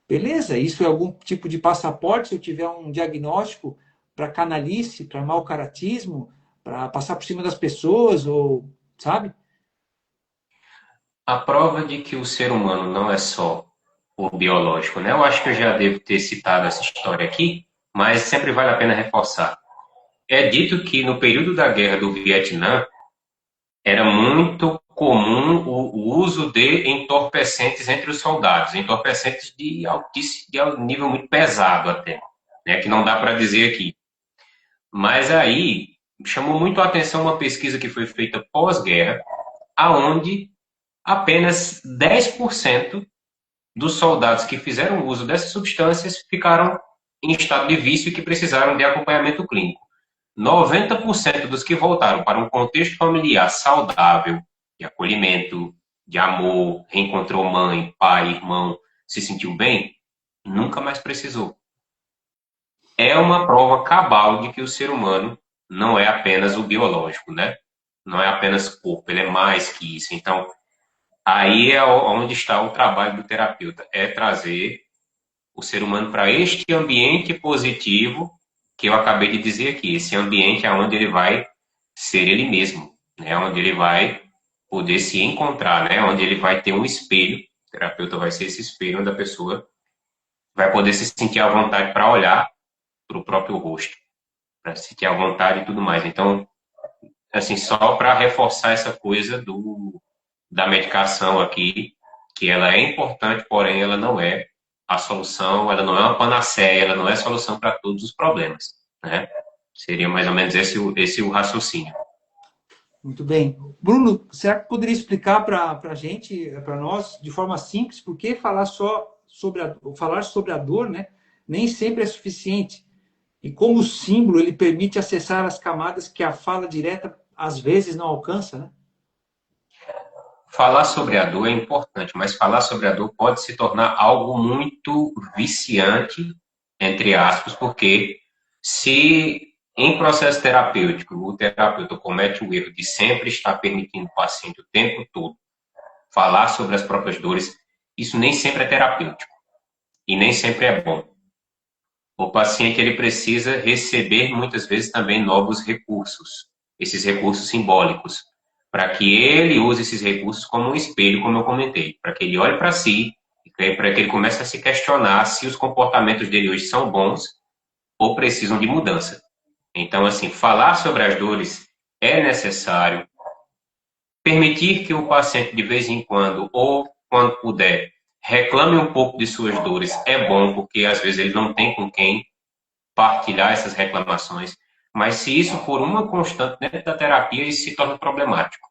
Beleza, isso é algum tipo de passaporte se eu tiver um diagnóstico para canalice, para mau caratismo, para passar por cima das pessoas, ou sabe? A prova de que o ser humano não é só o biológico, né? Eu acho que eu já devo ter citado essa história aqui, mas sempre vale a pena reforçar. É dito que no período da Guerra do Vietnã era muito comum o uso de entorpecentes entre os soldados, entorpecentes de altíssimo, de nível muito pesado até, né? Que não dá para dizer aqui. Mas aí chamou muito a atenção uma pesquisa que foi feita pós-guerra, aonde apenas 10% dos soldados que fizeram uso dessas substâncias ficaram em estado de vício e que precisaram de acompanhamento clínico. 90% dos que voltaram para um contexto familiar saudável, de acolhimento, de amor, reencontrou mãe, pai, irmão, se sentiu bem, nunca mais precisou. É uma prova cabal de que o ser humano não é apenas o biológico, né? Não é apenas corpo, ele é mais que isso. Então, aí é onde está o trabalho do terapeuta, é trazer o ser humano para este ambiente positivo que eu acabei de dizer aqui. Esse ambiente é onde ele vai ser ele mesmo, né? Onde ele vai poder se encontrar, né? Onde ele vai ter um espelho. O terapeuta vai ser esse espelho onde a pessoa vai poder se sentir à vontade para olhar para o próprio rosto, para se sentir à vontade e tudo mais. Então, assim, só para reforçar essa coisa da medicação aqui, que ela é importante, porém ela não é a solução, ela não é uma panaceia, ela não é a solução para todos os problemas, né? Seria mais ou menos esse o raciocínio. Muito bem. Bruno, será que poderia explicar para a gente, para nós, de forma simples, por que falar sobre a dor, né? Nem sempre é suficiente. E como o símbolo ele permite acessar as camadas que a fala direta às vezes não alcança, né? Falar sobre a dor é importante, mas falar sobre a dor pode se tornar algo muito viciante, entre aspas, porque se em processo terapêutico o terapeuta comete o erro de sempre estar permitindo o paciente o tempo todo falar sobre as próprias dores, isso nem sempre é terapêutico e nem sempre é bom. O paciente ele precisa receber muitas vezes também novos recursos, esses recursos simbólicos, para que ele use esses recursos como um espelho, como eu comentei, para que ele olhe para si e para que ele comece a se questionar se os comportamentos dele hoje são bons ou precisam de mudança. Então, assim, falar sobre as dores é necessário, permitir que o paciente, de vez em quando, ou quando puder, reclame um pouco de suas dores é bom, porque às vezes ele não tem com quem partilhar essas reclamações. Mas se isso for uma constante dentro da terapia, isso se torna problemático.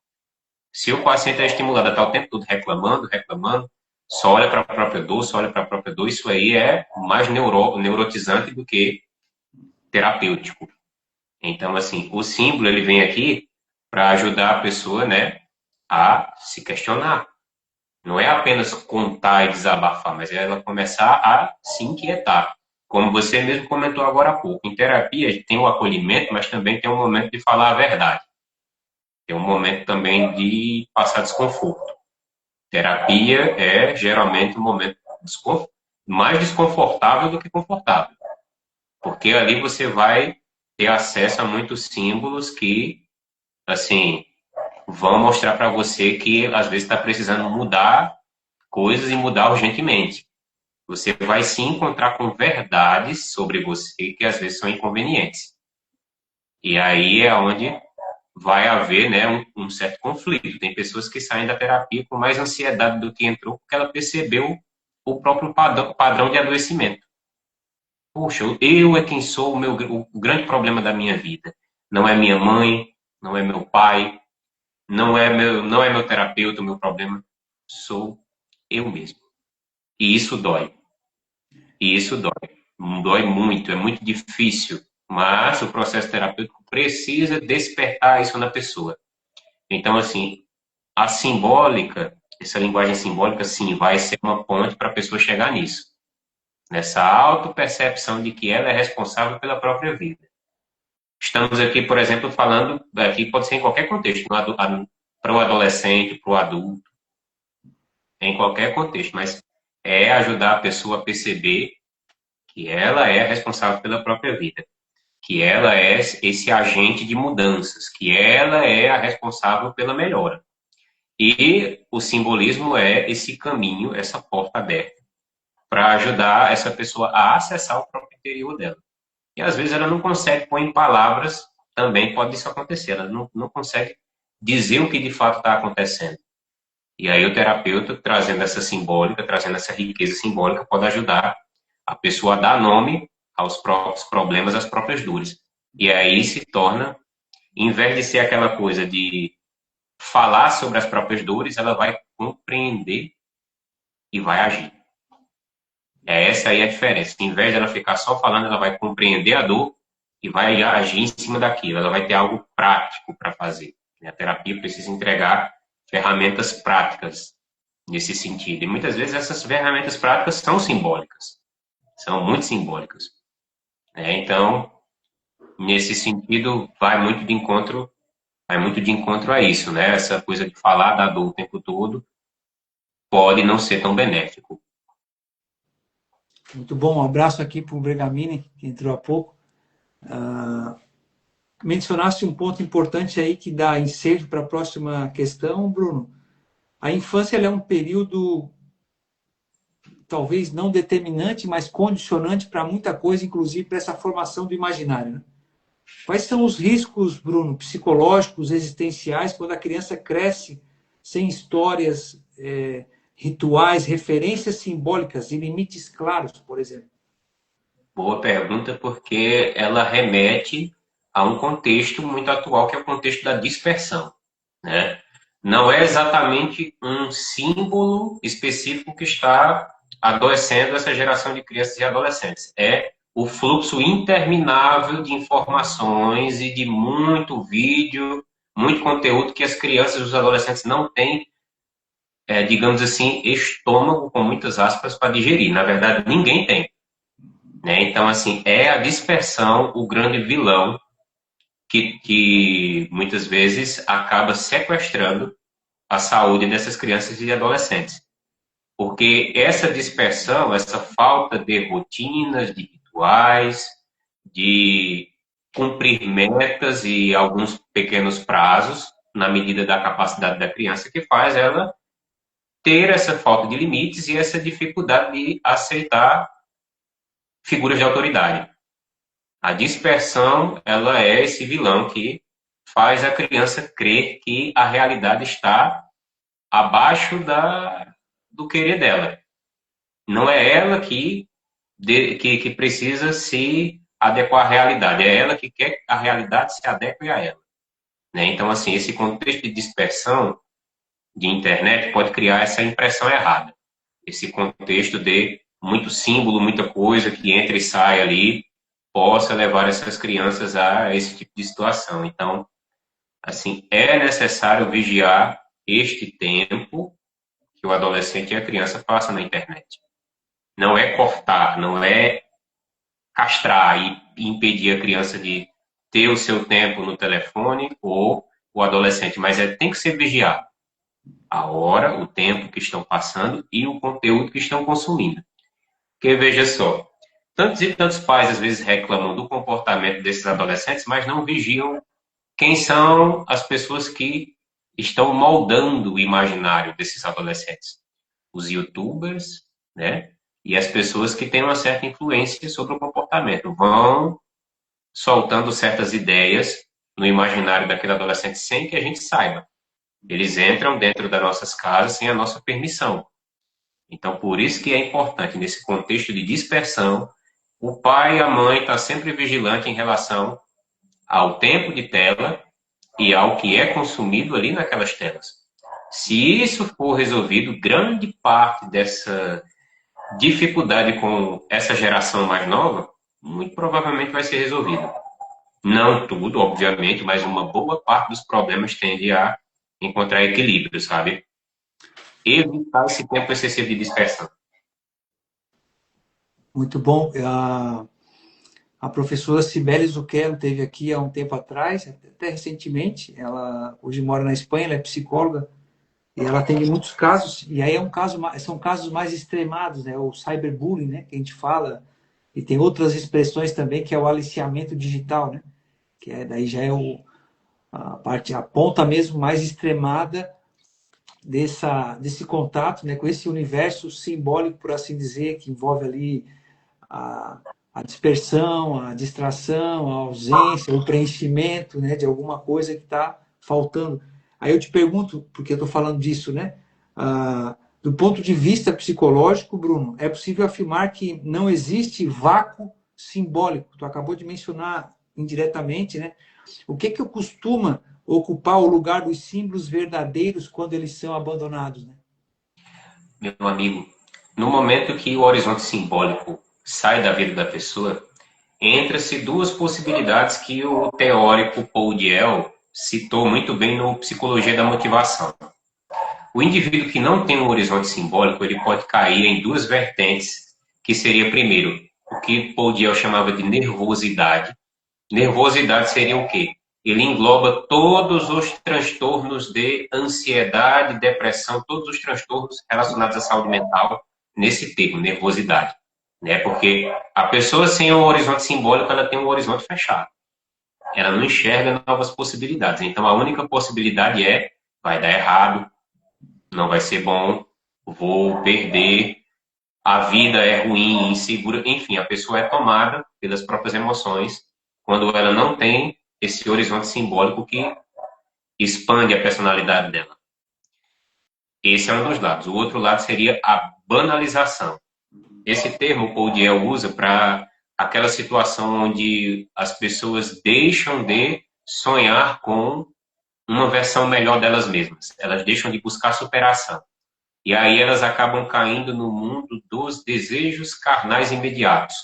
Se o paciente é estimulado a estar o tempo todo reclamando, reclamando, só olha para a própria dor, só olha para a própria dor, isso aí é mais neurotizante do que terapêutico. Então, assim, o símbolo ele vem aqui para ajudar a pessoa, né, a se questionar. Não é apenas contar e desabafar, mas é ela começar a se inquietar. Como você mesmo comentou agora há pouco, em terapia a gente tem o acolhimento, mas também tem um momento de falar a verdade. Tem um momento também de passar desconforto. Terapia é geralmente um momento mais desconfortável do que confortável, porque ali você vai ter acesso a muitos símbolos que, assim, vão mostrar para você que às vezes está precisando mudar coisas e mudar urgentemente. Você vai se encontrar com verdades sobre você que às vezes são inconvenientes. E aí é onde vai haver, né, um certo conflito. Tem pessoas que saem da terapia com mais ansiedade do que entrou porque ela percebeu o próprio padrão de adoecimento. Poxa, eu é quem sou o grande problema da minha vida. Não é minha mãe, não é meu pai, não é meu terapeuta o meu problema. Sou eu mesmo. E isso dói. E isso dói. Dói muito, é muito difícil. Mas o processo terapêutico precisa despertar isso na pessoa. Então, assim, a simbólica, essa linguagem simbólica, sim, vai ser uma ponte para a pessoa chegar nisso. Nessa autopercepção de que ela é responsável pela própria vida. Estamos aqui, por exemplo, falando, aqui pode ser em qualquer contexto, para o adolescente, para o adulto, em qualquer contexto, mas é ajudar a pessoa a perceber que ela é responsável pela própria vida, que ela é esse agente de mudanças, que ela é a responsável pela melhora. E o simbolismo é esse caminho, essa porta aberta, para ajudar essa pessoa a acessar o próprio interior dela. E às vezes ela não consegue pôr em palavras, também pode isso acontecer, ela não consegue dizer o que de fato está acontecendo. E aí o terapeuta, trazendo essa simbólica, trazendo essa riqueza simbólica, pode ajudar a pessoa a dar nome aos próprios problemas, às próprias dores. E aí se torna, em vez de ser aquela coisa de falar sobre as próprias dores, ela vai compreender e vai agir. É essa aí a diferença. Em vez de ela ficar só falando, ela vai compreender a dor e vai agir em cima daquilo. Ela vai ter algo prático para fazer. A terapia precisa entregar ferramentas práticas nesse sentido. E muitas vezes essas ferramentas práticas são simbólicas. São muito simbólicas. Então, nesse sentido, vai muito de encontro a isso, né? Essa coisa de falar da dor o tempo todo pode não ser tão benéfico. Muito bom, um abraço aqui para o Bregamini, que entrou há pouco. Mencionaste um ponto importante aí que dá ensejo para a próxima questão, Bruno. A infância ela é um período talvez não determinante, mas condicionante para muita coisa, inclusive para essa formação do imaginário. Né? Quais são os riscos, Bruno, psicológicos, existenciais, quando a criança cresce sem histórias, rituais, referências simbólicas e limites claros, por exemplo? Boa pergunta, porque ela remete a um contexto muito atual, que é o contexto da dispersão, né? Não é exatamente um símbolo específico que está adoecendo essa geração de crianças e adolescentes. É o fluxo interminável de informações e de muito vídeo, muito conteúdo que as crianças e os adolescentes não têm, digamos assim, estômago, com muitas aspas, para digerir. Na verdade, ninguém tem. Né? Então, assim, é a dispersão o grande vilão que muitas vezes acaba sequestrando a saúde dessas crianças e adolescentes. Porque essa dispersão, essa falta de rotinas, de rituais, de cumprir metas e alguns pequenos prazos, na medida da capacidade da criança, que faz ela ter essa falta de limites e essa dificuldade de aceitar figuras de autoridade. A dispersão, ela é esse vilão que faz a criança crer que a realidade está abaixo do querer dela. Não é ela que precisa se adequar à realidade, é ela que quer que a realidade se adeque a ela. Né? Então, assim, esse contexto de dispersão de internet pode criar essa impressão errada. Esse contexto de muito símbolo, muita coisa que entra e sai ali, possa levar essas crianças a esse tipo de situação. Então, assim, é necessário vigiar este tempo que o adolescente e a criança passam na internet. Não é cortar, não é castrar e impedir a criança de ter o seu tempo no telefone ou o adolescente, mas tem que ser vigiado a hora, o tempo que estão passando e o conteúdo que estão consumindo. Porque veja só, tantos e tantos pais às vezes reclamam do comportamento desses adolescentes, mas não vigiam quem são as pessoas que estão moldando o imaginário desses adolescentes. Os YouTubers, né? E as pessoas que têm uma certa influência sobre o comportamento vão soltando certas ideias no imaginário daquele adolescente sem que a gente saiba. Eles entram dentro das nossas casas sem a nossa permissão. Então, por isso que é importante, nesse contexto de dispersão, o pai e a mãe estão sempre vigilantes em relação ao tempo de tela e ao que é consumido ali naquelas telas. Se isso for resolvido, grande parte dessa dificuldade com essa geração mais nova, muito provavelmente vai ser resolvida. Não tudo, obviamente, mas uma boa parte dos problemas tende a encontrar equilíbrio, sabe? Evitar esse tempo excessivo de dispersão. Muito bom. A professora Cibele Zucchello teve aqui há um tempo atrás, até recentemente. Ela hoje mora na Espanha, ela é psicóloga e ela tem muitos casos. E aí são casos mais extremados, né? O cyberbullying, né? Que a gente fala. E tem outras expressões também, que é o aliciamento digital, né? Que daí já é a ponta mesmo mais extremada desse contato, né? Com esse universo simbólico, por assim dizer, que envolve ali a, a dispersão, a distração, a ausência, o preenchimento, né, de alguma coisa que está faltando. Aí eu te pergunto, porque eu estou falando disso, né? Do ponto de vista psicológico, Bruno, é possível afirmar que não existe vácuo simbólico. Tu acabou de mencionar indiretamente, né? O que costuma ocupar o lugar dos símbolos verdadeiros quando eles são abandonados, né? Meu amigo, no momento que o horizonte simbólico sai da vida da pessoa, entra-se duas possibilidades que o teórico Paul Diel citou muito bem no Psicologia da Motivação. O indivíduo que não tem um horizonte simbólico, ele pode cair em duas vertentes, que seria, primeiro, o que Paul Diel chamava de nervosidade. Nervosidade seria o quê? Ele engloba todos os transtornos de ansiedade, depressão, todos os transtornos relacionados à saúde mental nesse termo, nervosidade. Né? Porque a pessoa sem um horizonte simbólico, ela tem um horizonte fechado. Ela não enxerga novas possibilidades. Então, a única possibilidade é, vai dar errado, não vai ser bom, vou perder, a vida é ruim, insegura, enfim, a pessoa é tomada pelas próprias emoções quando ela não tem esse horizonte simbólico que expande a personalidade dela. Esse é um dos lados. O outro lado seria a banalização. Esse termo o Paul Diel usa para aquela situação onde as pessoas deixam de sonhar com uma versão melhor delas mesmas. Elas deixam de buscar superação. E aí elas acabam caindo no mundo dos desejos carnais imediatos,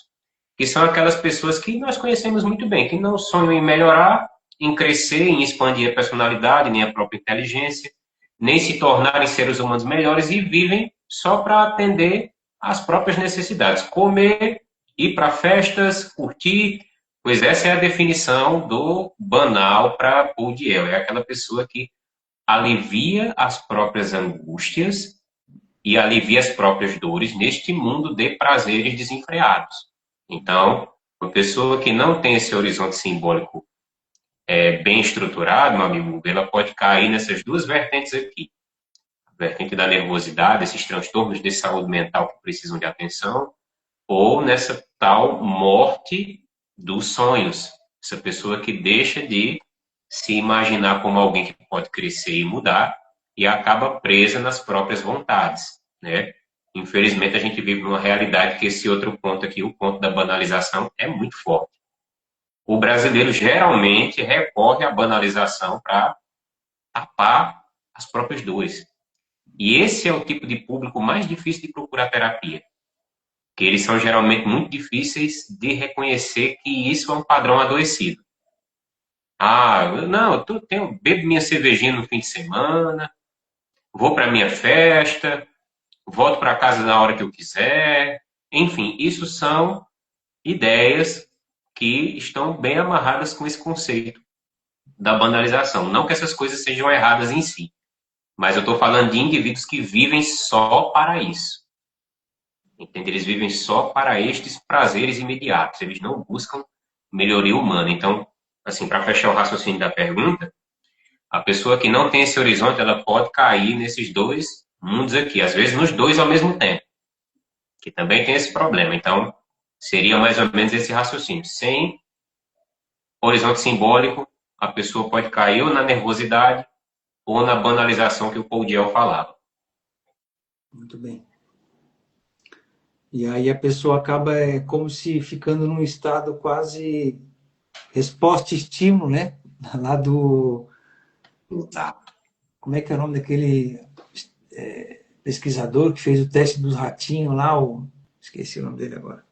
que são aquelas pessoas que nós conhecemos muito bem, que não sonham em melhorar, em crescer, em expandir a personalidade, nem a própria inteligência, nem se tornarem seres humanos melhores e vivem só para atender às próprias necessidades. Comer, ir para festas, curtir, pois essa é a definição do banal para Paul Diel. É aquela pessoa que alivia as próprias angústias e alivia as próprias dores neste mundo de prazeres desenfreados. Então, uma pessoa que não tem esse horizonte simbólico bem estruturado, meu amigo, ela pode cair nessas duas vertentes aqui. A vertente da nervosidade, esses transtornos de saúde mental que precisam de atenção, ou nessa tal morte dos sonhos. Essa pessoa que deixa de se imaginar como alguém que pode crescer e mudar e acaba presa nas próprias vontades, né? Infelizmente, a gente vive numa realidade que esse outro ponto aqui, o ponto da banalização, é muito forte. O brasileiro geralmente recorre à banalização para tapar as próprias dores. E esse é o tipo de público mais difícil de procurar terapia, que eles são geralmente muito difíceis de reconhecer que isso é um padrão adoecido. Ah, não, bebo minha cervejinha no fim de semana, vou para minha festa, volto para casa na hora que eu quiser. Enfim, isso são ideias que estão bem amarradas com esse conceito da banalização. Não que essas coisas sejam erradas em si, mas eu estou falando de indivíduos que vivem só para isso. Entende? Eles vivem só para estes prazeres imediatos. Eles não buscam melhoria humana. Então, assim, para fechar o raciocínio da pergunta, a pessoa que não tem esse horizonte, ela pode cair nesses dois mundos aqui, às vezes nos dois ao mesmo tempo, que também tem esse problema. Então, seria mais ou menos esse raciocínio. Sem horizonte simbólico, a pessoa pode cair ou na nervosidade ou na banalização que o Paul Diel falava. Muito bem. E aí a pessoa acaba como se ficando num estado quase resposta-estímulo, né? Lá do... Como é que é o nome daquele pesquisador que fez o teste dos ratinhos lá? Esqueci o nome dele agora.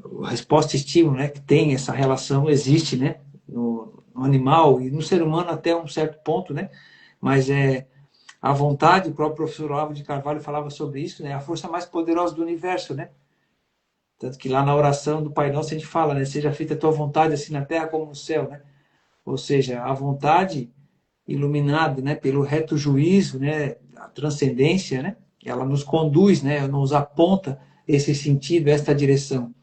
O resposta-estímulo, né? Que tem essa relação, existe, né? No animal e no ser humano até um certo ponto, né? Mas a vontade, o próprio professor Olavo de Carvalho falava sobre isso, né? A força mais poderosa do universo, né? Tanto que lá na oração do Pai Nosso a gente fala, né? Seja feita a tua vontade assim na terra como no céu, né? Ou seja, a vontade iluminada, né? Pelo reto juízo, né? A transcendência, né? Ela nos conduz, né? Nos aponta esse sentido, esta direção.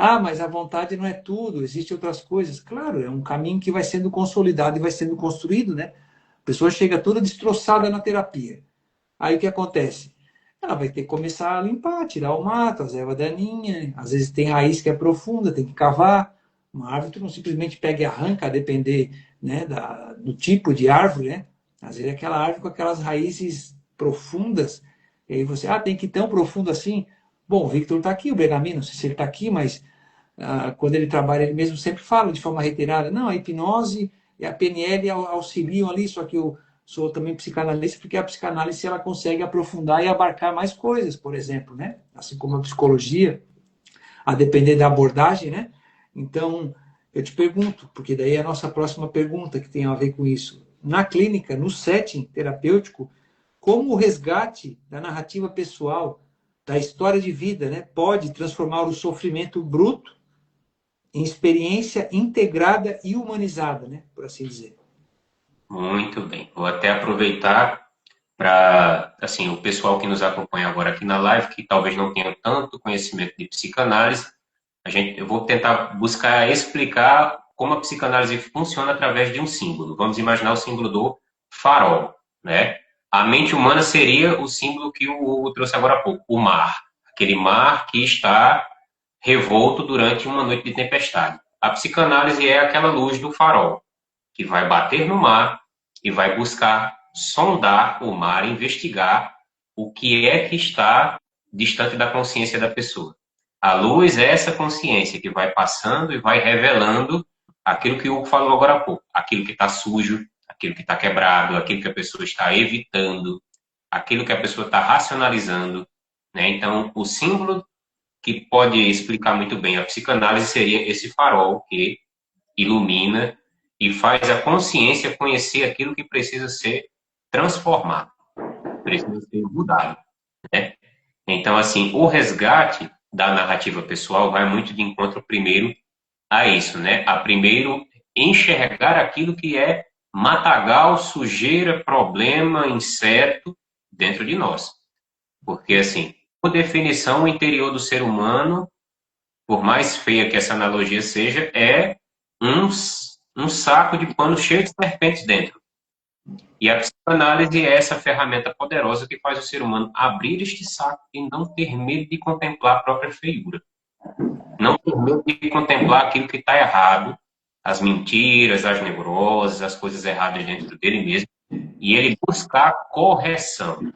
Ah, mas a vontade não é tudo, existem outras coisas. Claro, é um caminho que vai sendo consolidado e vai sendo construído, né? A pessoa chega toda destroçada na terapia. Aí o que acontece? Ela vai ter que começar a limpar, tirar o mato, as ervas daninhas. Às vezes tem raiz que é profunda, tem que cavar. Uma árvore tu não simplesmente pega e arranca, a depender, né, do tipo de árvore, né? Às vezes é aquela árvore com aquelas raízes profundas. E aí você, tem que ir tão profundo assim? Bom, o Victor está aqui, o Bergamino, não sei se ele está aqui, mas quando ele trabalha, ele mesmo sempre fala de forma reiterada, não, a hipnose e a PNL auxiliam ali, só que eu sou também psicanalista, porque a psicanálise ela consegue aprofundar e abarcar mais coisas, por exemplo, né? Assim como a psicologia, a depender da abordagem, né? Então, eu te pergunto, porque daí é a nossa próxima pergunta que tem a ver com isso. Na clínica, no setting terapêutico, como o resgate da narrativa pessoal, da história de vida, né, pode transformar o sofrimento bruto em experiência integrada e humanizada, né, por assim dizer. Muito bem. Vou até aproveitar para, assim, o pessoal que nos acompanha agora aqui na live, que talvez não tenha tanto conhecimento de psicanálise, eu vou tentar buscar explicar como a psicanálise funciona através de um símbolo. Vamos imaginar o símbolo do farol, né? A mente humana seria o símbolo que o Hugo trouxe agora há pouco, o mar. Aquele mar que está revolto durante uma noite de tempestade. A psicanálise é aquela luz do farol, que vai bater no mar e vai buscar sondar o mar, investigar o que é que está distante da consciência da pessoa. A luz é essa consciência que vai passando e vai revelando aquilo que o Hugo falou agora há pouco, aquilo que está sujo, aquilo que está quebrado, aquilo que a pessoa está evitando, aquilo que a pessoa está racionalizando, né? Então, o símbolo que pode explicar muito bem a psicanálise seria esse farol que ilumina e faz a consciência conhecer aquilo que precisa ser transformado, precisa ser mudado, né? Então, assim, o resgate da narrativa pessoal vai muito de encontro primeiro a isso, né? A primeiro enxergar aquilo que é matagal, sujeira, problema, incerto dentro de nós. Porque, assim, por definição, o interior do ser humano, por mais feia que essa analogia seja, é um, um saco de pano cheio de serpentes dentro. E a psicanálise é essa ferramenta poderosa que faz o ser humano abrir este saco e não ter medo de contemplar a própria feiura. Não ter por medo de contemplar aquilo que está errado, as mentiras, as neuroses, as coisas erradas dentro dele mesmo, e ele buscar correção.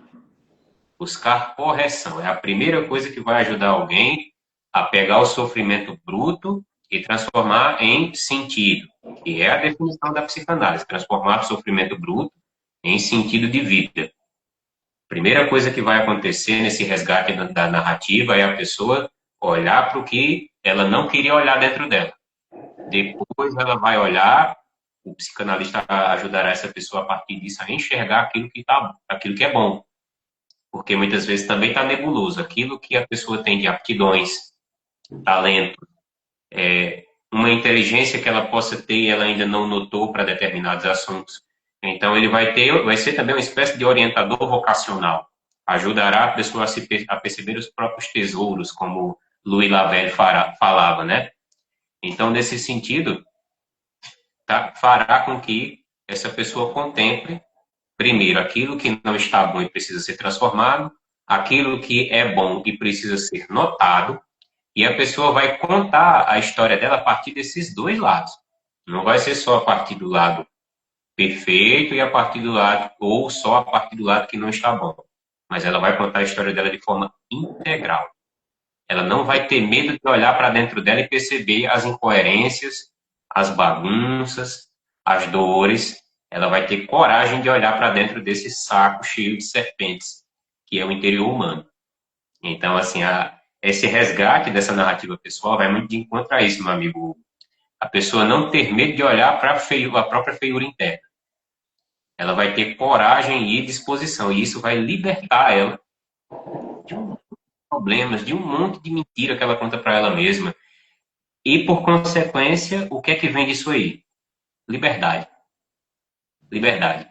Buscar correção é a primeira coisa que vai ajudar alguém a pegar o sofrimento bruto e transformar em sentido, que é a definição da psicanálise, transformar o sofrimento bruto em sentido de vida. Primeira coisa que vai acontecer nesse resgate da narrativa é a pessoa olhar para o que ela não queria olhar dentro dela. Depois ela vai olhar, o psicanalista ajudará essa pessoa a partir disso a enxergar aquilo que é bom. Porque muitas vezes também está nebuloso. Aquilo que a pessoa tem de aptidões, talento, uma inteligência que ela possa ter e ela ainda não notou para determinados assuntos. Então, ele vai ser também uma espécie de orientador vocacional. Ajudará a pessoa a perceber os próprios tesouros, como Louis Lavelle falava, né? Então, nesse sentido, fará com que essa pessoa contemple, primeiro, aquilo que não está bom e precisa ser transformado, aquilo que é bom e precisa ser notado, e a pessoa vai contar a história dela a partir desses dois lados. Não vai ser só a partir do lado perfeito e a partir do lado, ou só a partir do lado que não está bom. Mas ela vai contar a história dela de forma integral. Ela não vai ter medo de olhar para dentro dela e perceber as incoerências, as bagunças, as dores. Ela vai ter coragem de olhar para dentro desse saco cheio de serpentes, que é o interior humano. Então, assim, esse resgate dessa narrativa pessoal vai muito de encontro a isso, meu amigo. A pessoa não ter medo de olhar para a própria feiura interna. Ela vai ter coragem e disposição, e isso vai libertar ela de um monte de problemas, de um monte de mentira que ela conta para ela mesma. E, por consequência, o que é que vem disso aí? Liberdade. Liberdade.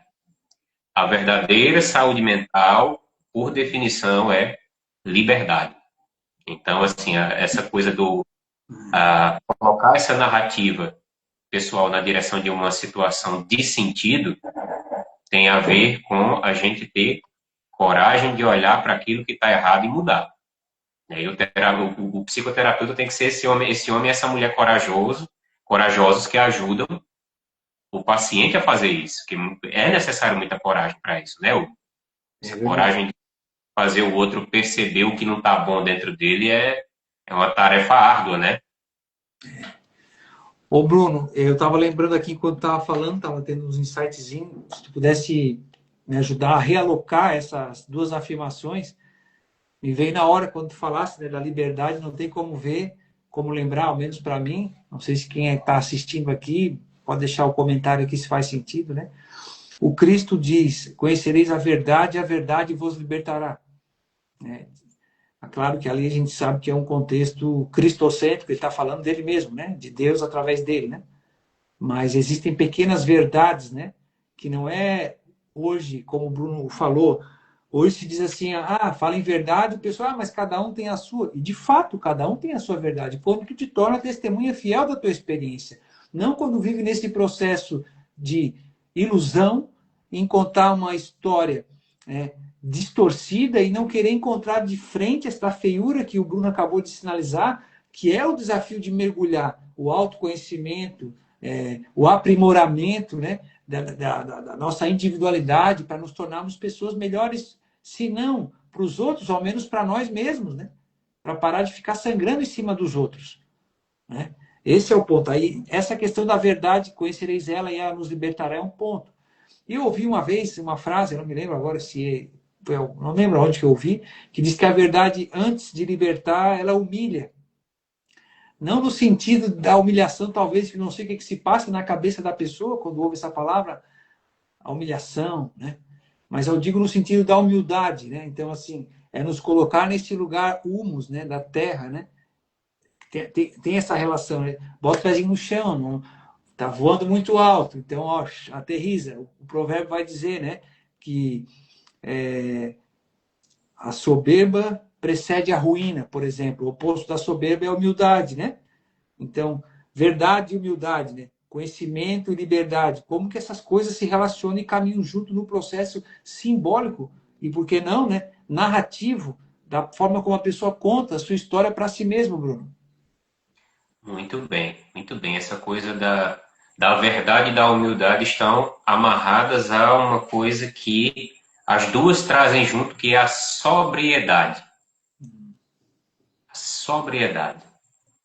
A verdadeira saúde mental, por definição, é liberdade. Então, assim, essa coisa do colocar essa narrativa pessoal na direção de uma situação de sentido tem a ver com a gente ter coragem de olhar para aquilo que está errado e mudar. E aí o psicoterapeuta tem que ser esse homem e essa mulher corajosos que ajudam o paciente a fazer isso, que é necessário muita coragem para isso, né? Essa coragem de fazer o outro perceber o que não está bom dentro dele é uma tarefa árdua, né? Ô Bruno, eu estava lembrando aqui enquanto estava falando, estava tendo uns insightzinhos, se tu pudesse me ajudar a realocar essas duas afirmações, me veio na hora quando tu falasse, né, da liberdade, não tem como ver, como lembrar, ao menos para mim, não sei se quem está assistindo aqui pode deixar o comentário aqui se faz sentido, né? O Cristo diz, conhecereis a verdade vos libertará. É claro que ali a gente sabe que é um contexto cristocêntrico, ele está falando dele mesmo, né? De Deus através dele, né? Mas existem pequenas verdades, né? Que não é hoje, como o Bruno falou, hoje se diz assim, fala em verdade, o pessoal, mas cada um tem a sua. E de fato, cada um tem a sua verdade. Quando tu te torna testemunha fiel da tua experiência. Não quando vive nesse processo de ilusão, em contar uma história distorcida e não querer encontrar de frente esta feiura que o Bruno acabou de sinalizar, que é o desafio de mergulhar o autoconhecimento, o aprimoramento, né, da nossa individualidade para nos tornarmos pessoas melhores, se não para os outros, ao menos para nós mesmos, né? Para parar de ficar sangrando em cima dos outros. Né? Esse é o ponto. Aí, essa questão da verdade, conhecereis ela e ela nos libertará, é um ponto. E eu ouvi uma vez uma frase, eu não me lembro agora se foi, não lembro onde que eu ouvi, que diz que a verdade, antes de libertar, ela humilha. Não no sentido da humilhação, talvez, que não sei o que se passa na cabeça da pessoa quando ouve essa palavra, a humilhação, né? Mas eu digo no sentido da humildade, né? Então, assim, é nos colocar nesse lugar humus, né? Da terra, né? Tem essa relação, né? Bota o pezinho no chão, não, tá voando muito alto, então, ó, aterriza. O provérbio vai dizer, né? Que a soberba precede a ruína, por exemplo. O oposto da soberba é a humildade, né? Então, verdade e humildade, né? Conhecimento e liberdade. Como que essas coisas se relacionam e caminham junto no processo simbólico e, por que não, né? Narrativo, da forma como a pessoa conta a sua história para si mesmo, Bruno. Muito bem, muito bem. Essa coisa da verdade e da humildade estão amarradas a uma coisa que as duas trazem junto, que é a sobriedade. A sobriedade,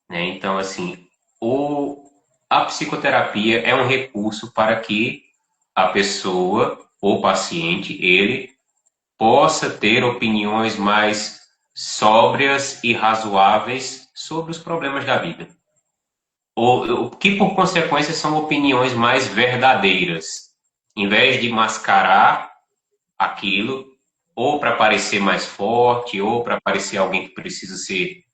né? Então, assim, a psicoterapia é um recurso para que a pessoa, o paciente, ele possa ter opiniões mais sóbrias e razoáveis sobre os problemas da vida. O que, por consequência, são opiniões mais verdadeiras. Em vez de mascarar aquilo, ou para parecer mais forte, ou para parecer alguém que precisa ser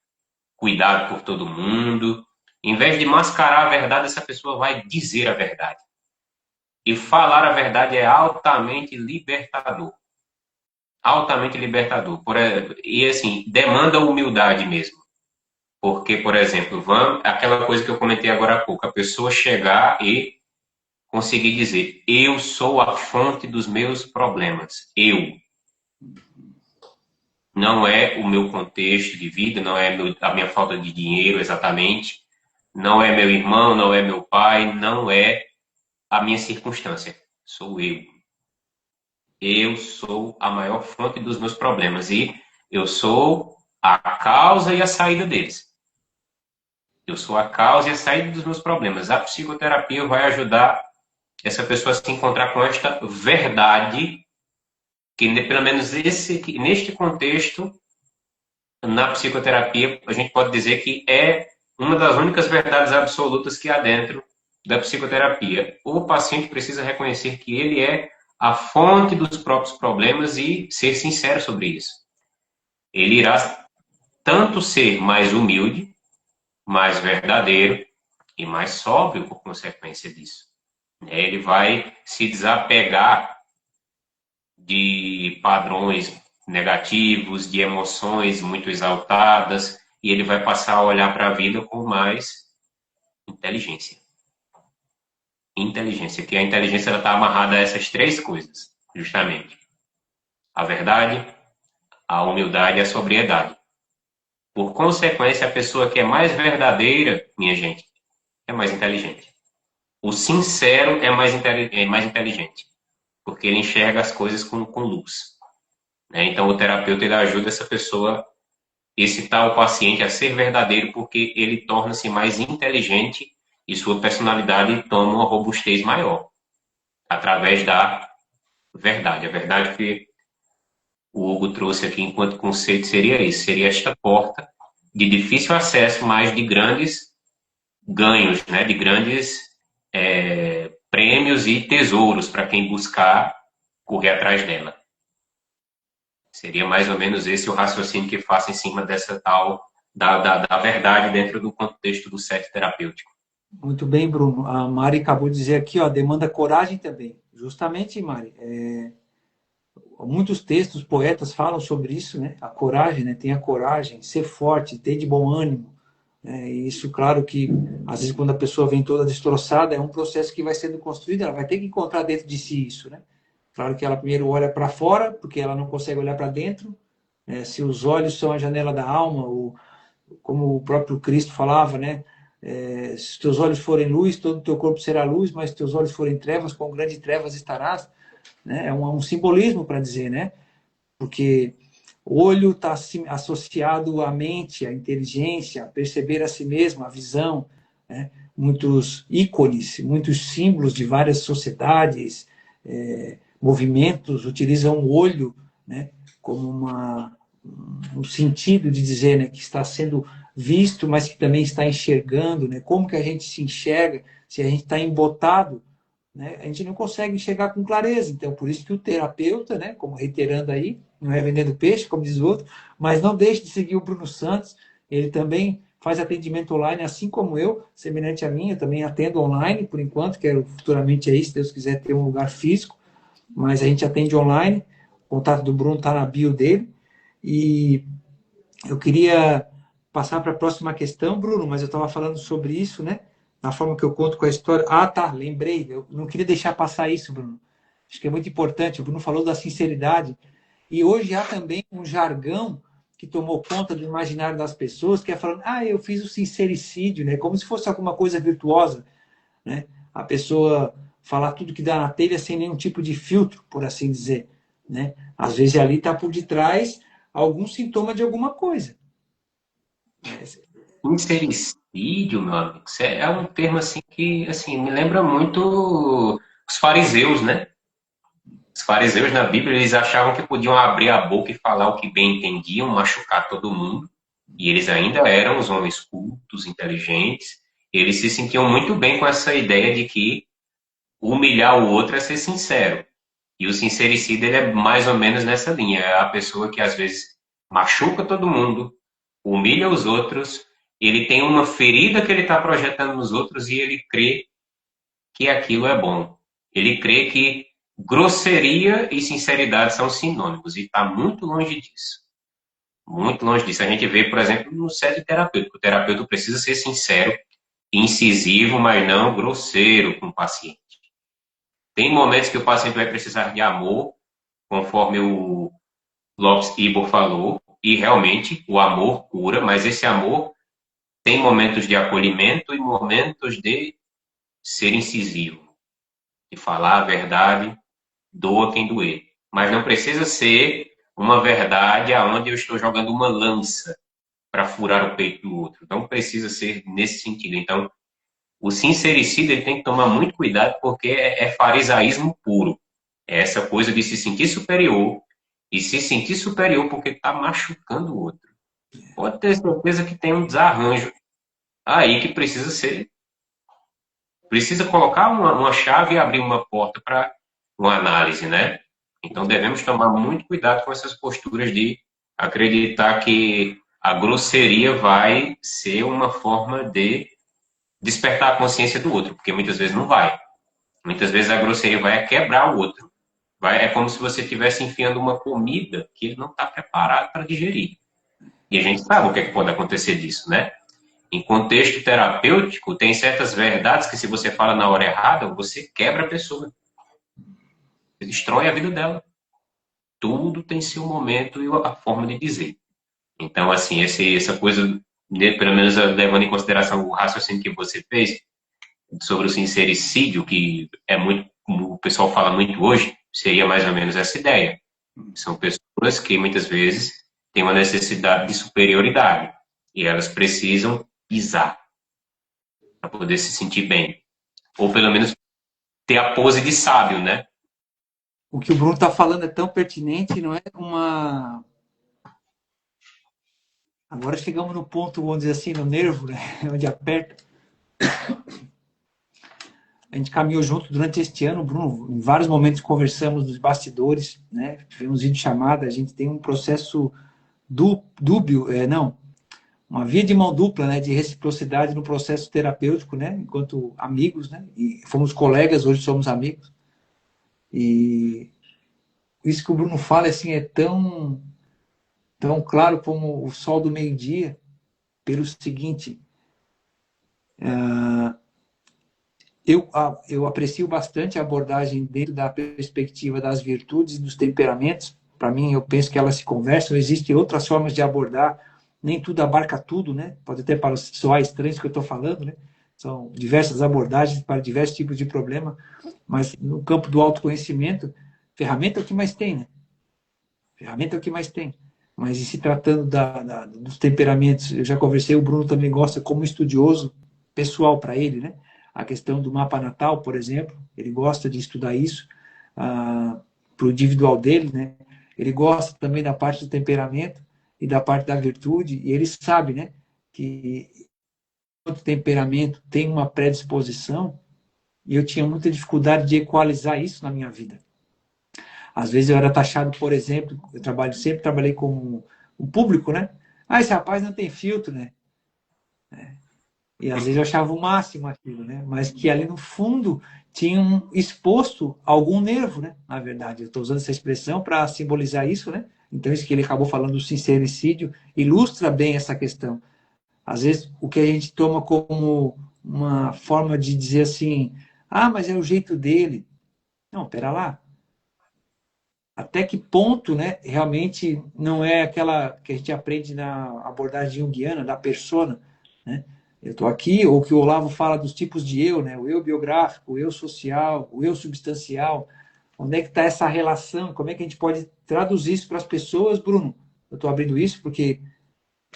cuidado por todo mundo. Em vez de mascarar a verdade, essa pessoa vai dizer a verdade. E falar a verdade é altamente libertador. Altamente libertador. E assim, demanda humildade mesmo. Porque, por exemplo, aquela coisa que eu comentei agora há pouco, a pessoa chegar e conseguir dizer: eu sou a fonte dos meus problemas. Eu. Não é o meu contexto de vida, não é a minha falta de dinheiro exatamente, não é meu irmão, não é meu pai, não é a minha circunstância. Sou eu. Eu sou a maior fonte dos meus problemas e eu sou a causa e a saída deles. Eu sou a causa e a saída dos meus problemas. A psicoterapia vai ajudar essa pessoa a se encontrar com esta verdade, que pelo menos neste contexto, na psicoterapia, a gente pode dizer que é uma das únicas verdades absolutas que há dentro da psicoterapia. O paciente precisa reconhecer que ele é a fonte dos próprios problemas e ser sincero sobre isso. Ele irá tanto ser mais humilde, mais verdadeiro e mais sóbrio por consequência disso. Ele vai se desapegar de padrões negativos, de emoções muito exaltadas, e ele vai passar a olhar para a vida com mais inteligência. Inteligência, que a inteligência está amarrada a essas três coisas, justamente. A verdade, a humildade e a sobriedade. Por consequência, a pessoa que é mais verdadeira, minha gente, é mais inteligente. O sincero é mais inteligente, porque ele enxerga as coisas com luz. Né? Então, o terapeuta ele ajuda essa pessoa, esse tal paciente, a ser verdadeiro, porque ele torna-se mais inteligente e sua personalidade toma uma robustez maior, através da verdade. A verdade que o Hugo trouxe aqui enquanto conceito seria isso, seria esta porta de difícil acesso, mas de grandes ganhos, né? De grandes prêmios e tesouros para quem buscar correr atrás dela. Seria mais ou menos esse o raciocínio que faço em cima dessa tal da verdade dentro do contexto do set terapêutico. Muito bem, Bruno. A Mari acabou de dizer aqui, ó, demanda coragem também. Justamente, Mari, muitos textos, poetas falam sobre isso, né? A coragem, né? Tenha coragem, ser forte, ter de bom ânimo. Né? E isso, claro que, às vezes, quando a pessoa vem toda destroçada, é um processo que vai sendo construído, ela vai ter que encontrar dentro de si isso, né? Claro que ela primeiro olha para fora, porque ela não consegue olhar para dentro. Né? Se os olhos são a janela da alma, ou como o próprio Cristo falava, né? Se teus olhos forem luz, todo o teu corpo será luz, mas se teus olhos forem trevas, com grande trevas estarás. Né? É um simbolismo para dizer, né? Porque o olho está associado à mente, à inteligência, a perceber a si mesmo, a visão. Né? Muitos ícones, muitos símbolos de várias sociedades, movimentos utilizam o olho, né? Como um sentido de dizer, né, que está sendo visto, mas que também está enxergando, né? Como que a gente se enxerga se a gente está embotado, né? A gente não consegue enxergar com clareza. Então, por isso que o terapeuta, né, como reiterando aí, não é vendendo peixe, como diz o outro, mas não deixe de seguir o Bruno Santos. Ele também faz atendimento online, assim como eu, semelhante a mim. Eu também atendo online, por enquanto, quero futuramente aí, se Deus quiser, ter um lugar físico, mas a gente atende online. O contato do Bruno está na bio dele. E eu queria passar para a próxima questão, Bruno, mas eu estava falando sobre isso, né? Na forma que eu conto com a história. Ah, tá, lembrei. Eu não queria deixar passar isso, Bruno. Acho que é muito importante. O Bruno falou da sinceridade. E hoje há também um jargão que tomou conta do imaginário das pessoas, que é falando, ah, eu fiz o sincericídio, né? Como se fosse alguma coisa virtuosa, né? A pessoa falar tudo que dá na telha sem nenhum tipo de filtro, por assim dizer, né? Às vezes ali está por detrás algum sintoma de alguma coisa. Sincericídio, meu amigo, isso é um termo assim que assim, me lembra muito os fariseus, né? Os fariseus na Bíblia, eles achavam que podiam abrir a boca e falar o que bem entendiam, machucar todo mundo. E eles ainda eram os homens cultos, inteligentes. Eles se sentiam muito bem com essa ideia de que humilhar o outro é ser sincero. E o sincericídio, ele é mais ou menos nessa linha. É a pessoa que às vezes machuca todo mundo, humilha os outros, ele tem uma ferida que ele está projetando nos outros e ele crê que aquilo é bom. Ele crê que grosseria e sinceridade são sinônimos e está muito longe disso. Muito longe disso. A gente vê, por exemplo, no set terapêutico. O terapeuta precisa ser sincero, incisivo, mas não grosseiro com o paciente. Tem momentos que o paciente vai precisar de amor, conforme o Lopes Ibor falou, e realmente o amor cura, mas esse amor tem momentos de acolhimento e momentos de ser incisivo, de falar a verdade, doa quem doer. Mas não precisa ser uma verdade aonde eu estou jogando uma lança para furar o peito do outro. Não precisa ser nesse sentido. Então, o sincericídio ele tem que tomar muito cuidado porque é farisaísmo puro. É essa coisa de se sentir superior e se sentir superior porque está machucando o outro. Pode ter certeza que tem um desarranjo aí que precisa colocar uma chave e abrir uma porta para uma análise, né? Então devemos tomar muito cuidado com essas posturas de acreditar que a grosseria vai ser uma forma de despertar a consciência do outro, porque muitas vezes não vai. Muitas vezes a grosseria vai quebrar o outro. É como se você estivesse enfiando uma comida que ele não está preparado para digerir. E a gente sabe o que, é que pode acontecer disso, né? Em contexto terapêutico, tem certas verdades que se você fala na hora errada, você quebra a pessoa. Você destrói a vida dela. Tudo tem seu momento e a forma de dizer. Então, assim, essa coisa, pelo menos levando em consideração o raciocínio que você fez sobre o sincericídio, que é muito, como o pessoal fala muito hoje, seria mais ou menos essa ideia. São pessoas que muitas vezes têm uma necessidade de superioridade e elas precisam pisar para poder se sentir bem. Ou pelo menos ter a pose de sábio, né? O que o Bruno está falando é tão pertinente, não é uma. Agora chegamos no ponto, vamos dizer assim, no nervo, né? Onde aperta. A gente caminhou junto durante este ano, Bruno. Em vários momentos conversamos nos bastidores, né? Tivemos videochamada. A gente tem um processo dúbio, não, uma via de mão dupla, né? De reciprocidade no processo terapêutico, né? Enquanto amigos, né? E fomos colegas, hoje somos amigos. E isso que o Bruno fala assim é tão claro como o sol do meio-dia, pelo seguinte, eu aprecio bastante a abordagem dentro da perspectiva das virtudes e dos temperamentos. Para mim, eu penso que elas se conversam. Existem outras formas de abordar. Nem tudo abarca tudo, né? Pode até para soar estranho isso que eu estou falando, né? São diversas abordagens para diversos tipos de problema. Mas no campo do autoconhecimento, ferramenta é o que mais tem, né? Ferramenta é o que mais tem. Mas e se tratando dos temperamentos, eu já conversei, o Bruno também gosta como estudioso pessoal para ele, né? A questão do mapa natal, por exemplo, ele gosta de estudar isso para o individual dele, né? Ele gosta também da parte do temperamento e da parte da virtude, e ele sabe, né, que o temperamento tem uma predisposição, e eu tinha muita dificuldade de equalizar isso na minha vida. Às vezes eu era taxado, por exemplo, sempre trabalhei com o público, né? Ah, esse rapaz não tem filtro, né? E às vezes eu achava o máximo aquilo, né? Mas que ali no fundo tinham exposto algum nervo, né? Na verdade, eu estou usando essa expressão para simbolizar isso, né? Então isso que ele acabou falando do sincericídio ilustra bem essa questão. Às vezes o que a gente toma como uma forma de dizer assim, ah, mas é o jeito dele. Não, pera lá. até que ponto, né, realmente não é aquela que a gente aprende na abordagem junguiana, da persona, né? Eu estou aqui, ou que o Olavo fala dos tipos de eu, né? O eu biográfico, o eu social, o eu substancial. Onde é que está essa relação? Como é que a gente pode traduzir isso para as pessoas, Bruno? Eu estou abrindo isso porque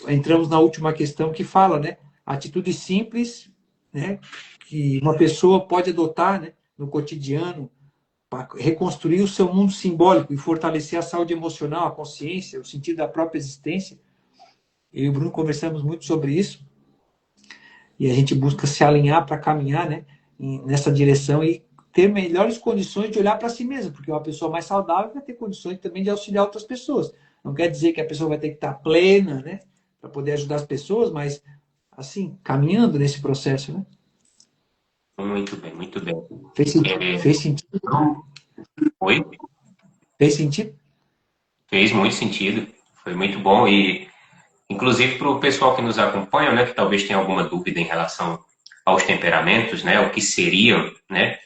entramos na última questão que fala, né? Atitude simples, né? Que uma pessoa pode adotar, né? No cotidiano, para reconstruir o seu mundo simbólico e fortalecer a saúde emocional, a consciência, o sentido da própria existência. Eu e o Bruno conversamos muito sobre isso e a gente busca se alinhar para caminhar, né, nessa direção e ter melhores condições de olhar para si mesmo, porque uma pessoa mais saudável vai ter condições também de auxiliar outras pessoas. Não quer dizer que a pessoa vai ter que estar plena, né, para poder ajudar as pessoas, mas assim, caminhando nesse processo, né? Muito bem, muito bem. Fez sentido? É, Fez sentido? foi, Fez sentido? fez muito sentido, foi muito bom e, inclusive, para o pessoal que nos acompanha, né, que talvez tenha alguma dúvida em relação aos temperamentos, né, o que seriam, né?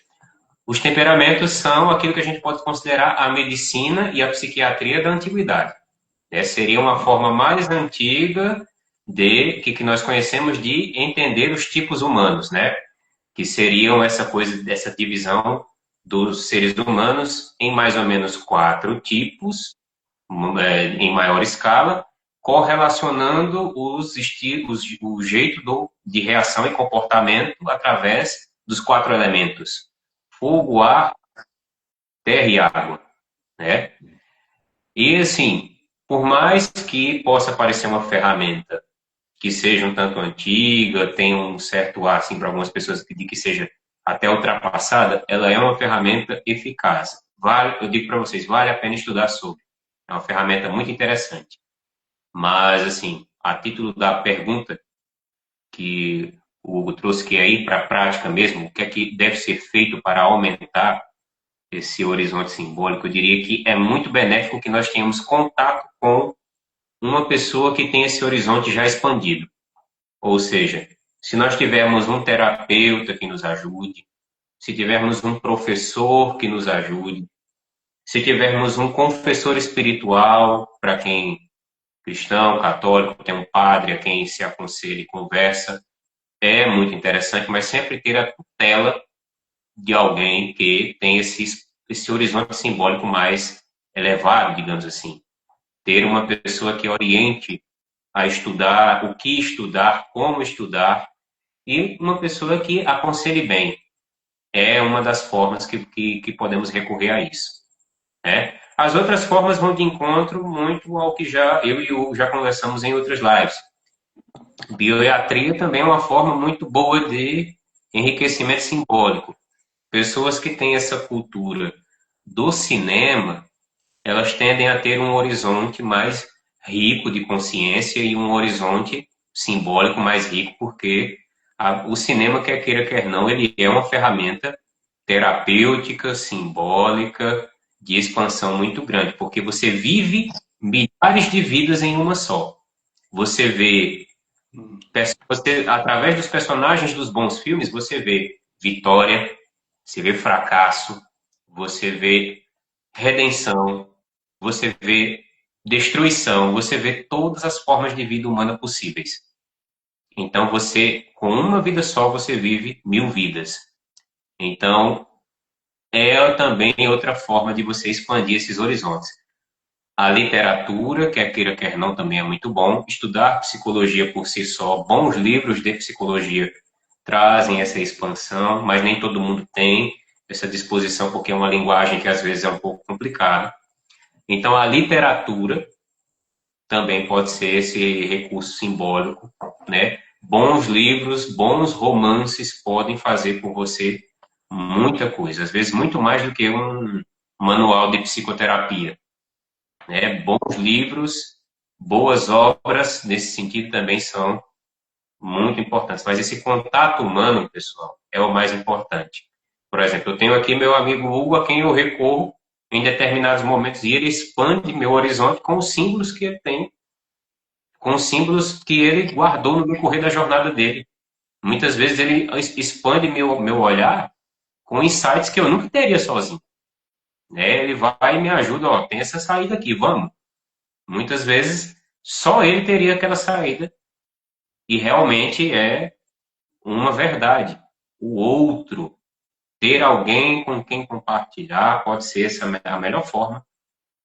Os temperamentos são aquilo que a gente pode considerar a medicina e a psiquiatria da antiguidade. Né? Seria uma forma mais antiga de que nós conhecemos de entender os tipos humanos, né? Que seriam essa coisa dessa divisão dos seres humanos em mais ou menos 4 tipos, em maior escala, correlacionando os estilos, o jeito de reação e comportamento através dos 4 elementos: fogo, ar, terra e água, né? E assim, por mais que possa parecer uma ferramenta que seja um tanto antiga, tem um certo ar assim para algumas pessoas de que seja até ultrapassada, ela é uma ferramenta eficaz. Vale, eu digo para vocês, vale a pena estudar sobre. É uma ferramenta muito interessante. Mas assim, a título da pergunta que o Hugo trouxe, que é ir para a prática mesmo, o que é que deve ser feito para aumentar esse horizonte simbólico, eu diria que é muito benéfico que nós tenhamos contato com uma pessoa que tem esse horizonte já expandido. Ou seja, se nós tivermos um terapeuta que nos ajude, se tivermos um professor que nos ajude, se tivermos um confessor espiritual, para quem cristão, católico, tem um padre a quem se aconselha e conversa, é muito interessante, mas sempre ter a tutela de alguém que tem esse horizonte simbólico mais elevado, digamos assim. Ter uma pessoa que oriente a estudar, o que estudar, como estudar, e uma pessoa que aconselhe bem. É uma das formas que podemos recorrer a isso. Né? As outras formas vão de encontro muito ao que já eu e o Hugo já conversamos em outras lives. Bioiatria também é uma forma muito boa de enriquecimento simbólico. Pessoas que têm essa cultura do cinema, elas tendem a ter um horizonte mais rico de consciência e um horizonte simbólico mais rico, porque o cinema, quer queira, quer não, ele é uma ferramenta terapêutica, simbólica, de expansão muito grande, porque você vive milhares de vidas em uma só. Você vê, através dos personagens dos bons filmes, você vê vitória, você vê fracasso, você vê redenção, você vê destruição, você vê todas as formas de vida humana possíveis. Então, você, com uma vida só, você vive 1000 vidas. Então, é também outra forma de você expandir esses horizontes. A literatura, quer queira, quer não, também é muito bom. Estudar psicologia por si só, bons livros de psicologia trazem essa expansão, mas nem todo mundo tem essa disposição, porque é uma linguagem que às vezes é um pouco complicada. Então, a literatura também pode ser esse recurso simbólico, né? Bons livros, bons romances podem fazer por você muita coisa, às vezes muito mais do que um manual de psicoterapia, né? Bons livros, boas obras, nesse sentido também são muito importantes, mas esse contato humano, pessoal, é o mais importante. Por exemplo, eu tenho aqui meu amigo Hugo, a quem eu recorro em determinados momentos, e ele expande meu horizonte com os símbolos que ele tem, com os símbolos que ele guardou no decorrer da jornada dele. Muitas vezes ele expande meu olhar com insights que eu nunca teria sozinho. né? Ele vai e me ajuda, ó, tem essa saída aqui, vamos. Muitas vezes, só ele teria aquela saída, e realmente é uma verdade. O outro, ter alguém com quem compartilhar, pode ser essa a melhor forma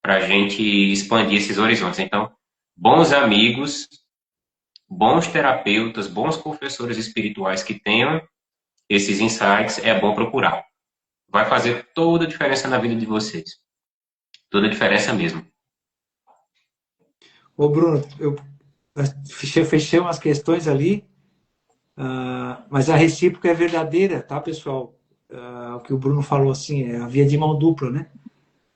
para a gente expandir esses horizontes. Então, bons amigos, bons terapeutas, bons professores espirituais que tenham esses insights, é bom procurar. Vai fazer toda a diferença na vida de vocês. Toda a diferença mesmo. Ô, Bruno, eu fechei umas questões ali, mas a recíproca é verdadeira, tá, pessoal? O que o Bruno falou, assim, é a via de mão dupla, né?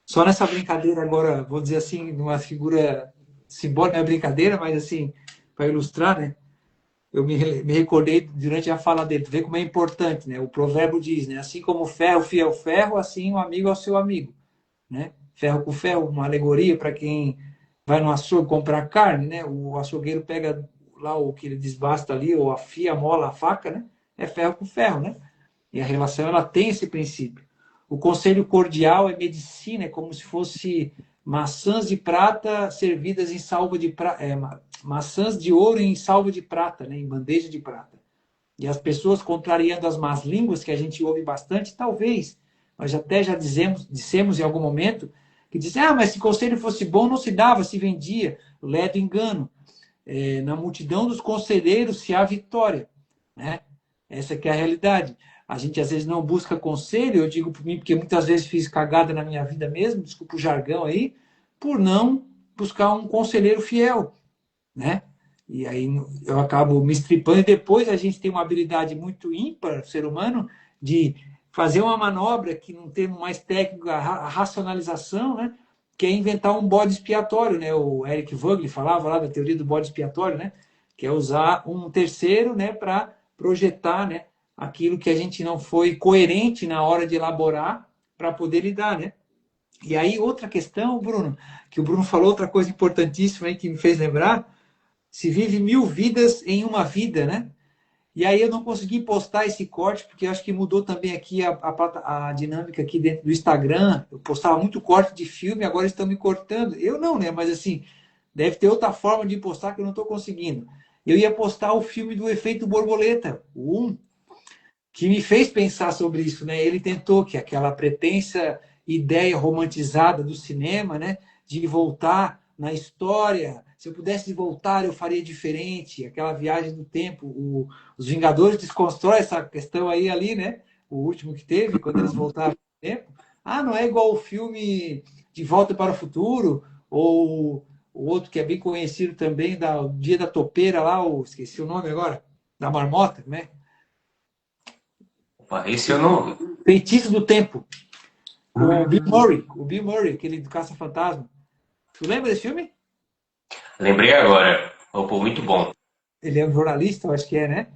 Só nessa brincadeira agora, vou dizer assim, numa figura simbólica, não é brincadeira, mas assim, para ilustrar, né? Eu me recordei durante a fala dele, tu vê como é importante, né? O provérbio diz, né? Assim como o ferro fia o ferro, assim o amigo é o seu amigo, né? Ferro com ferro, uma alegoria para quem vai no açougue comprar carne, né? O açougueiro pega lá o que ele desbasta ali, ou afia, mola a faca, né? É ferro com ferro, né? E a relação, ela tem esse princípio. O conselho cordial é medicina, é como se fosse maçãs de prata servidas em salva de prata, maçãs de ouro em salva de prata, né? Em bandeja de prata. E as pessoas contrariando as más línguas, que a gente ouve bastante, talvez, nós até já dissemos em algum momento, que dizem, mas se conselho fosse bom, não se dava, se vendia. Ledo engano. Na multidão dos conselheiros se há vitória, né? Essa que é a realidade. A gente às vezes não busca conselho, eu digo por mim, porque muitas vezes fiz cagada na minha vida mesmo, desculpa o jargão aí, por não buscar um conselheiro fiel, né? E aí eu acabo me estripando, e depois a gente tem uma habilidade muito ímpar, ser humano, de fazer uma manobra que, num termo mais técnico, a racionalização, né? Que é inventar um bode expiatório, né? O Eric Voegelin falava lá da teoria do bode expiatório, né? Que é usar um terceiro, né, para projetar, né, aquilo que a gente não foi coerente na hora de elaborar para poder lidar, né? E aí outra questão, Bruno, que o Bruno falou outra coisa importantíssima aí que me fez lembrar, se vive 1000 vidas em uma vida, né? E aí eu não consegui postar esse corte, porque eu acho que mudou também aqui a dinâmica aqui dentro do Instagram. Eu postava muito corte de filme, agora estão me cortando. Eu não, né? Mas assim, deve ter outra forma de postar que eu não estou conseguindo. Eu ia postar o filme do Efeito Borboleta, o 1, que me fez pensar sobre isso, né? Ele tentou que aquela pretensa ideia romantizada do cinema, né, de voltar na história. Se eu pudesse voltar, eu faria diferente. Aquela viagem no tempo. Os Vingadores desconstrói essa questão aí ali, né? O último que teve, quando eles voltaram no tempo. Não é igual o filme De Volta para o Futuro, ou o outro que é bem conhecido também, o Dia da Topeira lá, esqueci o nome agora, da marmota, né? Opa, esse eu não. Feitiço do Tempo, com o Bill Murray, aquele do Caça-Fantasma. Tu lembra desse filme? Lembrei agora. Opa, muito bom. Ele é um jornalista, eu acho que é, né?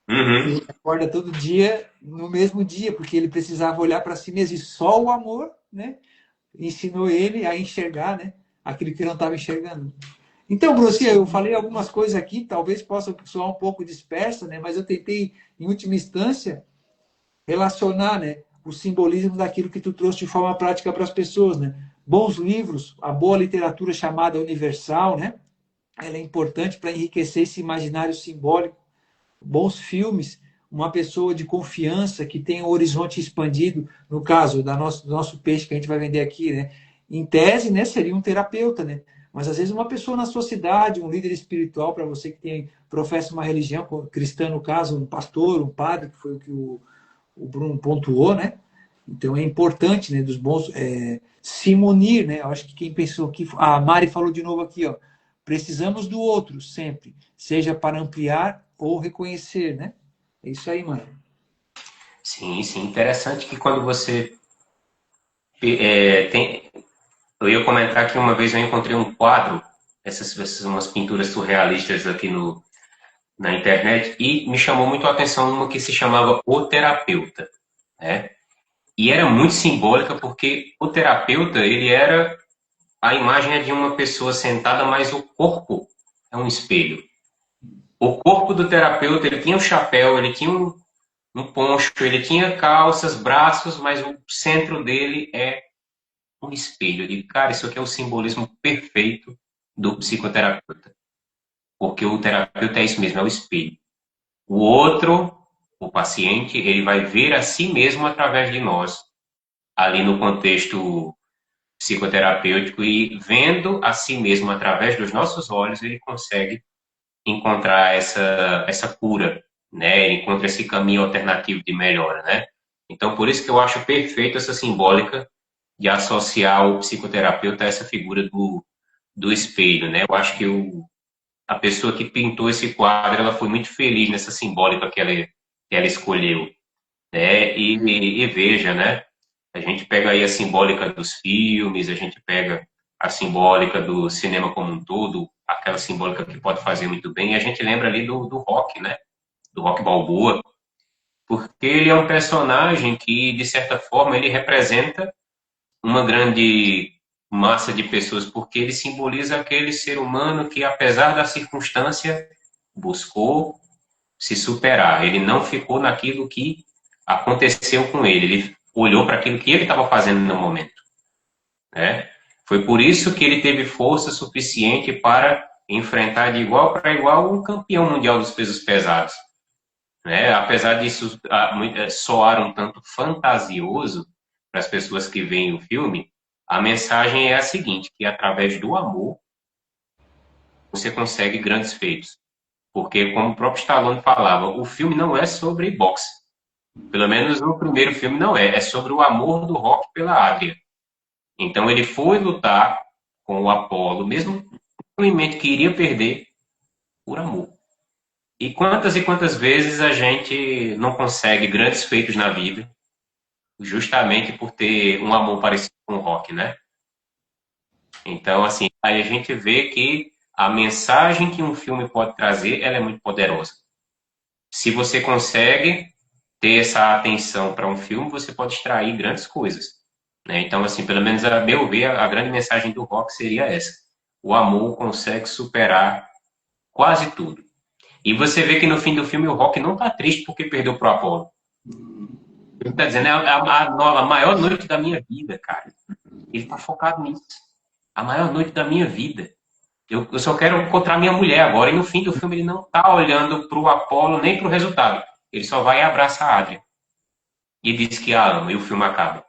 E Uhum. ele acorda todo dia, no mesmo dia, porque ele precisava olhar para si mesmo. E só o amor, né, ensinou ele a enxergar, né, aquilo que ele não estava enxergando. Então, Bruce, eu falei algumas coisas aqui, talvez possa soar um pouco dispersa, né, mas eu tentei, em última instância, relacionar, né, o simbolismo daquilo que tu trouxe de forma prática para as pessoas, né? Bons livros, a boa literatura chamada universal, né? Ela é importante para enriquecer esse imaginário simbólico. Bons filmes, uma pessoa de confiança que tem o horizonte expandido, no caso do nosso peixe que a gente vai vender aqui, né? Em tese, né, seria um terapeuta, né? Mas às vezes uma pessoa na sua cidade, um líder espiritual para você que tem professa uma religião cristã, no caso, um pastor, um padre, que foi o que o Bruno pontuou, né? Então é importante, né, dos bons se munir, né? Eu acho que quem pensou que a Mari falou de novo aqui, ó, precisamos do outro sempre, seja para ampliar ou reconhecer, né? É isso aí, Mari. Sim, sim. Interessante que quando você tem. Eu ia comentar que uma vez eu encontrei um quadro, essas umas pinturas surrealistas aqui na internet, e me chamou muito a atenção uma que se chamava O Terapeuta, né? E era muito simbólica porque o terapeuta, ele era a imagem é de uma pessoa sentada, mas o corpo é um espelho. O corpo do terapeuta, ele tinha um chapéu, ele tinha um poncho, ele tinha calças, braços, mas o centro dele é um espelho. Eu digo, cara, isso aqui é o simbolismo perfeito do psicoterapeuta. Porque o terapeuta é isso mesmo, é o espelho. O outro, o paciente, ele vai ver a si mesmo através de nós, ali no contexto psicoterapêutico, e vendo a si mesmo através dos nossos olhos, ele consegue encontrar essa cura, né? Ele encontra esse caminho alternativo de melhora, né? Então, por isso que eu acho perfeito essa simbólica de associar o psicoterapeuta a essa figura do espelho, né? Eu acho que a pessoa que pintou esse quadro, ela foi muito feliz nessa simbólica que ela escolheu, né? E veja, né? A gente pega aí a simbólica dos filmes, a gente pega a simbólica do cinema como um todo, aquela simbólica que pode fazer muito bem, e a gente lembra ali do rock, né? Do Rock Balboa, porque ele é um personagem que, de certa forma, ele representa uma grande massa de pessoas, porque ele simboliza aquele ser humano que, apesar da circunstância, buscou se superar. Ele não ficou naquilo que aconteceu com ele. Ele olhou para aquilo que ele estava fazendo no momento, né? Foi por isso que ele teve força suficiente para enfrentar de igual para igual um campeão mundial dos pesos pesados, né? Apesar disso soar um tanto fantasioso para as pessoas que veem o filme, a mensagem é a seguinte, que através do amor você consegue grandes feitos. Porque, como o próprio Stallone falava, o filme não é sobre boxe. Pelo menos no primeiro filme não é. É sobre o amor do Rock pela Adria. Então ele foi lutar com o Apollo, mesmo provavelmente que iria perder, por amor. E quantas vezes a gente não consegue grandes feitos na vida, justamente por ter um amor parecido com o Rock, né? Então, assim, aí a gente vê que a mensagem que um filme pode trazer, ela é muito poderosa. Se você consegue ter essa atenção para um filme, você pode extrair grandes coisas, né? Então, assim, pelo menos a meu ver, a grande mensagem do Rock seria essa. O amor consegue superar quase tudo. E você vê que no fim do filme o Rock não está triste porque perdeu pro Apollo. Ele está dizendo, é a maior noite da minha vida, cara. Ele está focado nisso. A maior noite da minha vida. Eu só quero encontrar minha mulher agora. E no fim do filme ele não está olhando para o Apollo nem para o resultado. Ele só vai e abraça a Adria. E diz que a ama. E o filme acaba.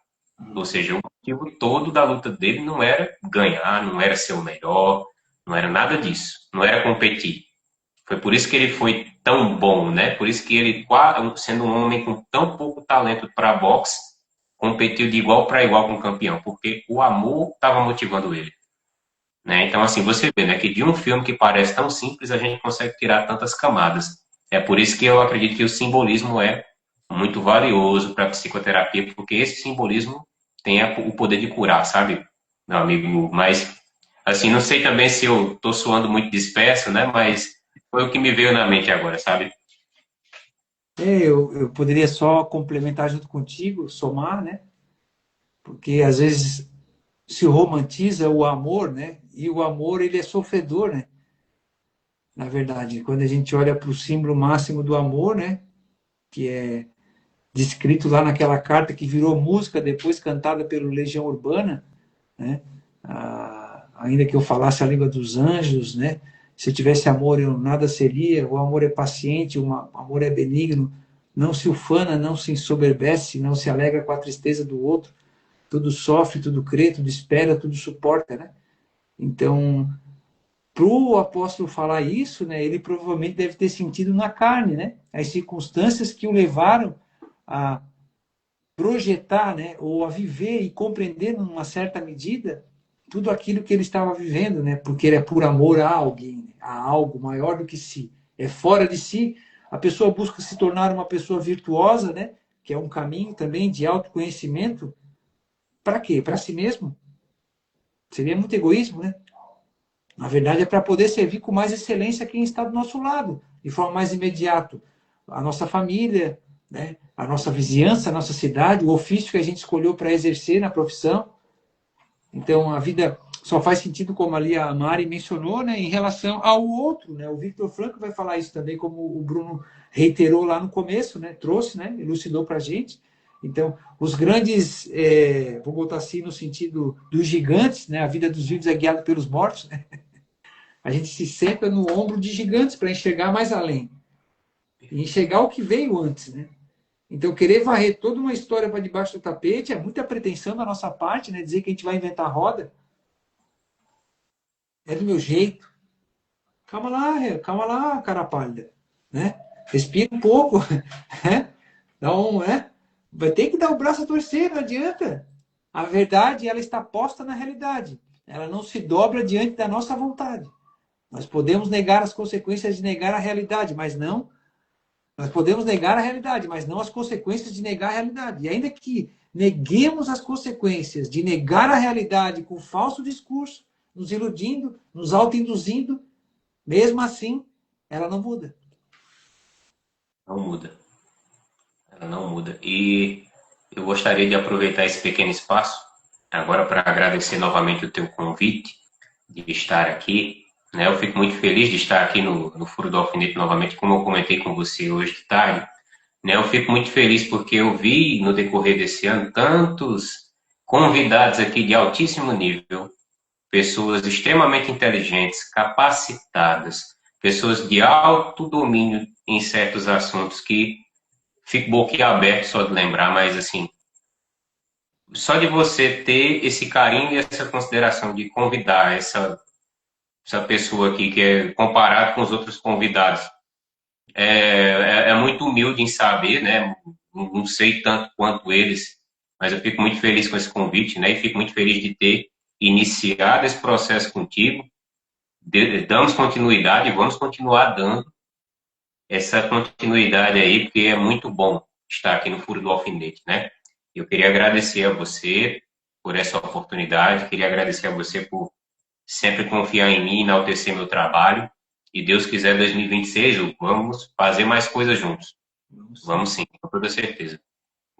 Ou seja, o motivo todo da luta dele não era ganhar, não era ser o melhor, não era nada disso. Não era competir. Foi por isso que ele foi tão bom, né? Por isso que ele, sendo um homem com tão pouco talento para boxe, competiu de igual para igual com o campeão, porque o amor estava motivando ele, né? Então, assim, você vê, né, que de um filme que parece tão simples, a gente consegue tirar tantas camadas. É por isso que eu acredito que o simbolismo é muito valioso para a psicoterapia, porque esse simbolismo tem o poder de curar, sabe, meu amigo? Mas, assim, não sei também se eu estou soando muito disperso, né? Mas foi o que me veio na mente agora, sabe? Eu poderia só complementar junto contigo, somar, né? Porque às vezes se romantiza o amor, né? E o amor ele é sofredor, né? Na verdade, quando a gente olha para o símbolo máximo do amor, né? Que é descrito lá naquela carta que virou música depois cantada pelo Legião Urbana, né? Ainda que eu falasse a língua dos anjos, né? Se eu tivesse amor, eu nada seria. O amor é paciente, o amor é benigno, não se ufana, não se ensoberbece, não se alegra com a tristeza do outro. Tudo sofre, tudo crê, tudo espera, tudo suporta, né? Então, para o apóstolo falar isso, né, ele provavelmente deve ter sentido na carne, né? As circunstâncias que o levaram a projetar, né, ou a viver e compreender numa certa medida tudo aquilo que ele estava vivendo, né? Porque ele é por amor a alguém, a algo maior do que si. É fora de si. A pessoa busca se tornar uma pessoa virtuosa, né? Que é um caminho também de autoconhecimento. Para quê? Para si mesmo. Seria muito egoísmo, né? Na verdade, é para poder servir com mais excelência quem está do nosso lado, de forma mais imediata. A nossa família, né? A nossa vizinhança, a nossa cidade, o ofício que a gente escolheu para exercer na profissão. Então, a vida só faz sentido, como ali a Mari mencionou, né, em relação ao outro. Né? O Victor Frankl vai falar isso também, como o Bruno reiterou lá no começo, né, trouxe, né, elucidou para a gente. Então, os grandes, vou botar assim no sentido dos gigantes, né? A vida dos vivos é guiada pelos mortos, né? A gente se senta no ombro de gigantes para enxergar mais além. E enxergar o que veio antes, né? Então, querer varrer toda uma história para debaixo do tapete é muita pretensão da nossa parte, né? Dizer que a gente vai inventar roda. É do meu jeito. Calma lá, cara pálida. Né? Respira um pouco. Né? Né? Vai ter que dar o braço a torcer, não adianta. A verdade, ela está posta na realidade. Ela não se dobra diante da nossa vontade. Nós podemos negar as consequências de negar a realidade, mas não. Nós podemos negar a realidade, mas não as consequências de negar a realidade. E ainda que neguemos as consequências de negar a realidade com falso discurso, nos iludindo, nos autoinduzindo, mesmo assim, ela não muda. Não muda. Ela não muda. E eu gostaria de aproveitar esse pequeno espaço agora para agradecer novamente o teu convite de estar aqui. Né? Eu fico muito feliz de estar aqui no Furo do Alfinete novamente, como eu comentei com você hoje de tarde. Né? Eu fico muito feliz porque eu vi no decorrer desse ano tantos convidados aqui de altíssimo nível, pessoas extremamente inteligentes, capacitadas, pessoas de alto domínio em certos assuntos que fico boquiaberto só de lembrar, mas assim, só de você ter esse carinho e essa consideração de convidar essa pessoa aqui, que é comparado com os outros convidados, é muito humilde em saber, né? Não sei tanto quanto eles, mas eu fico muito feliz com esse convite, né? E fico muito feliz de ter iniciado esse processo contigo. Damos continuidade e vamos continuar dando essa continuidade aí, porque é muito bom estar aqui no Furo do Alfinete, né? Eu queria agradecer a você por essa oportunidade, queria agradecer a você por sempre confiar em mim, enaltecer meu trabalho. E Deus quiser, 2026, vamos fazer mais coisas juntos. Vamos sim, com toda certeza.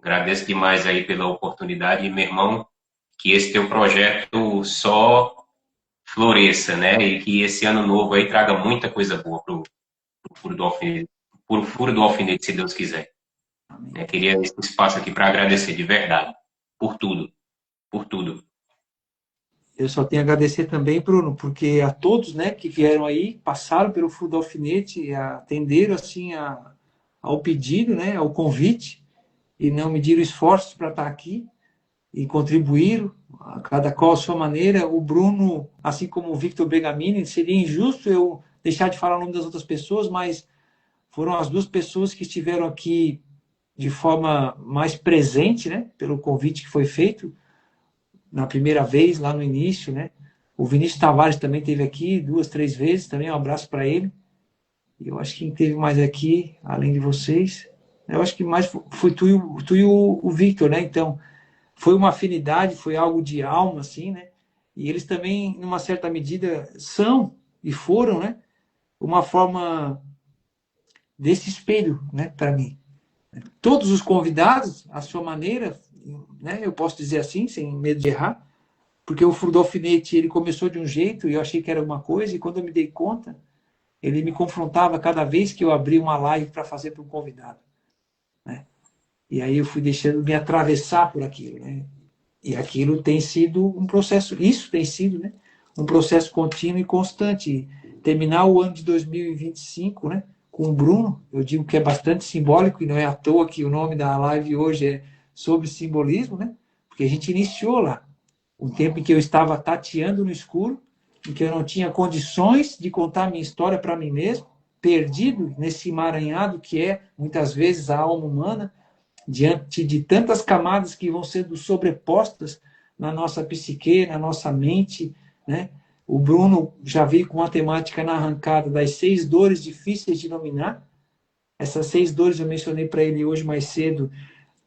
Agradeço demais aí pela oportunidade, meu irmão, que esse teu projeto só floresça, né? E que esse ano novo aí traga muita coisa boa pro Furo do Alfinete, pro Furo do Alfinete, se Deus quiser. Eu queria esse espaço aqui para agradecer de verdade por tudo, por tudo. Eu só tenho a agradecer também, Bruno, porque a todos, né, que vieram aí, passaram pelo Furo do Alfinete, atenderam assim ao pedido, né, ao convite, e não mediram esforços para estar aqui e contribuíram, a cada qual a sua maneira. O Bruno, assim como o Victor Begamini, seria injusto eu deixar de falar o nome das outras pessoas, mas foram as duas pessoas que estiveram aqui de forma mais presente, né, pelo convite que foi feito na primeira vez, lá no início, né? O Vinícius Tavares também esteve aqui 2, 3 vezes, também um abraço para ele. E eu acho que quem teve mais aqui, além de vocês, eu acho que mais foi tu e o Victor, né? Então, foi uma afinidade, foi algo de alma, assim, né? E eles também, numa certa medida, são e foram, né? Uma forma desse espelho, né? Para mim. Todos os convidados, à sua maneira, né? Eu posso dizer assim, sem medo de errar, porque o furo do alfinete ele começou de um jeito e eu achei que era uma coisa, e quando eu me dei conta, ele me confrontava cada vez que eu abria uma live para fazer para um convidado. Né? E aí eu fui deixando me atravessar por aquilo. Né? E aquilo tem sido um processo, isso tem sido, né? Um processo contínuo e constante. Terminar o ano de 2025, né? Com o Bruno, eu digo que é bastante simbólico, e não é à toa que o nome da live hoje é sobre simbolismo, né? Porque a gente iniciou lá. Um tempo em que eu estava tateando no escuro, em que eu não tinha condições de contar minha história para mim mesmo, perdido nesse emaranhado que é, muitas vezes, a alma humana, diante de tantas camadas que vão sendo sobrepostas na nossa psique, na nossa mente, né? O Bruno já veio com uma temática na arrancada das 6 dores difíceis de nominar. Essas 6 dores eu mencionei para ele hoje mais cedo,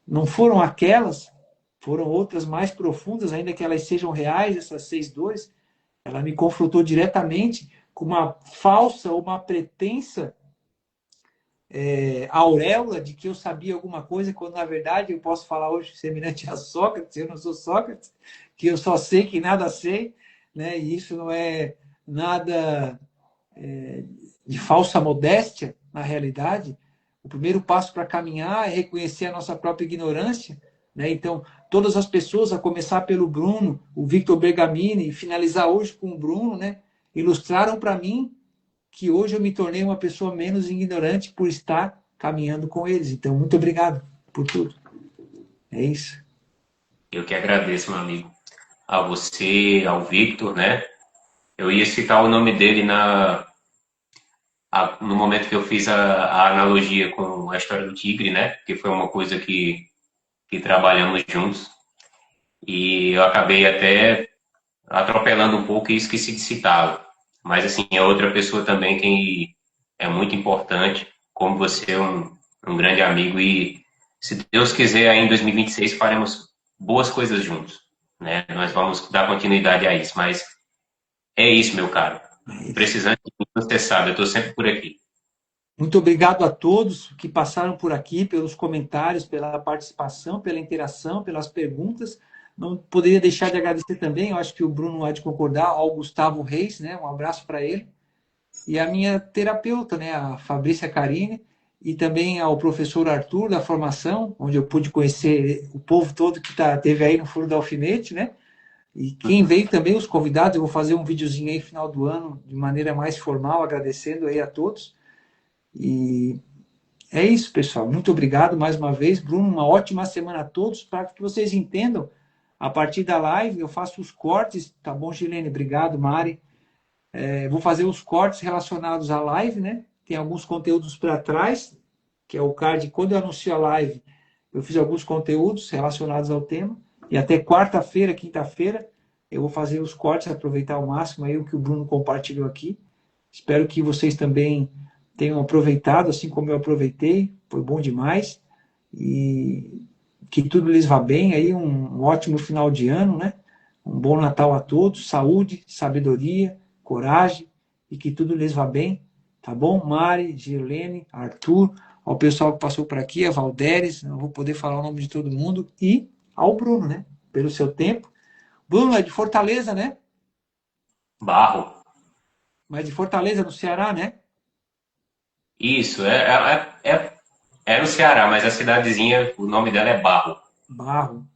não foram aquelas, foram outras mais profundas, ainda que elas sejam reais, essas 6 dores. Ela me confrontou diretamente com uma falsa ou uma pretensa auréola de que eu sabia alguma coisa, quando na verdade eu posso falar hoje semelhante a Sócrates, eu não sou Sócrates, que eu só sei que nada sei, né? E isso não é nada de falsa modéstia, na realidade. O primeiro passo para caminhar é reconhecer a nossa própria ignorância, né? Então, todas as pessoas, a começar pelo Bruno, o Victor Bergamini, e finalizar hoje com o Bruno, né? Ilustraram para mim que hoje eu me tornei uma pessoa menos ignorante por estar caminhando com eles. Então, muito obrigado por tudo. É isso. Eu que agradeço, meu amigo. A você, ao Victor, né? Eu ia citar o nome dele no momento que eu fiz a analogia com a história do tigre, né? Que foi uma coisa que trabalhamos juntos. E eu acabei até atropelando um pouco e esqueci de citá-lo. Mas, assim, é outra pessoa também que é muito importante, como você, um grande amigo. E, se Deus quiser, aí em 2026 faremos boas coisas juntos, né? Nós vamos dar continuidade a isso. Mas é isso, meu caro. É isso. Precisando de mim, você sabe, eu estou sempre por aqui. Muito obrigado a todos que passaram por aqui, pelos comentários, pela participação, pela interação, pelas perguntas. Não poderia deixar de agradecer também, eu acho que o Bruno há de concordar, ao Gustavo Reis, né? Um abraço para ele. E a minha terapeuta, né? A Fabrícia Carini, e também ao professor Arthur da formação, onde eu pude conhecer o povo todo que teve aí no Furo do Alfinete, né? E quem veio também, os convidados, eu vou fazer um videozinho aí no final do ano, de maneira mais formal, agradecendo aí a todos. E é isso, pessoal. Muito obrigado mais uma vez. Bruno, uma ótima semana a todos. Para que vocês entendam, a partir da live eu faço os cortes, tá bom, Gilene? Obrigado, Mari. Vou fazer os cortes relacionados à live, né? Tem alguns conteúdos para trás, que é o card. Quando eu anuncio a live, eu fiz alguns conteúdos relacionados ao tema. E até quarta-feira, quinta-feira, eu vou fazer os cortes, aproveitar ao máximo aí o que o Bruno compartilhou aqui. Espero que vocês também tenham aproveitado, assim como eu aproveitei. Foi bom demais. E que tudo lhes vá bem aí, um ótimo final de ano, né? Um bom Natal a todos, saúde, sabedoria, coragem e que tudo lhes vá bem, tá bom? Mari, Girlene, Arthur, ao pessoal que passou por aqui, a Valderes, não vou poder falar o nome de todo mundo, e ao Bruno, né? Pelo seu tempo. Bruno é de Fortaleza, né? Barro. Mas de Fortaleza, no Ceará, né? Isso, é no Ceará, mas a cidadezinha, o nome dela é Barro. Barro.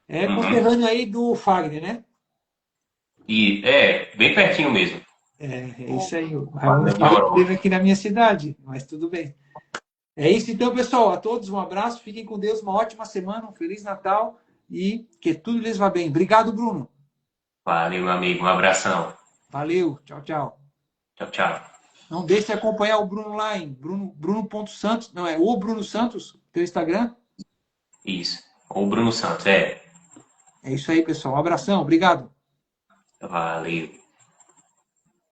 É Uhum. conterrâneo aí do Fagner, né? E é bem pertinho mesmo. É isso aí. O Raimundo Fagner Fagner Mauro. esteve aqui na minha cidade, mas tudo bem. É isso então, pessoal. A todos um abraço, fiquem com Deus, uma ótima semana, um Feliz Natal e que tudo lhes vá bem. Obrigado, Bruno. Valeu, meu amigo. Um abração. Valeu, tchau, tchau. Tchau, tchau. Não deixe de acompanhar o Bruno lá em Bruno.Santos, não é o Bruno Santos, teu Instagram. Isso. O Bruno Santos, é. É isso aí, pessoal. Um abração, obrigado. Valeu.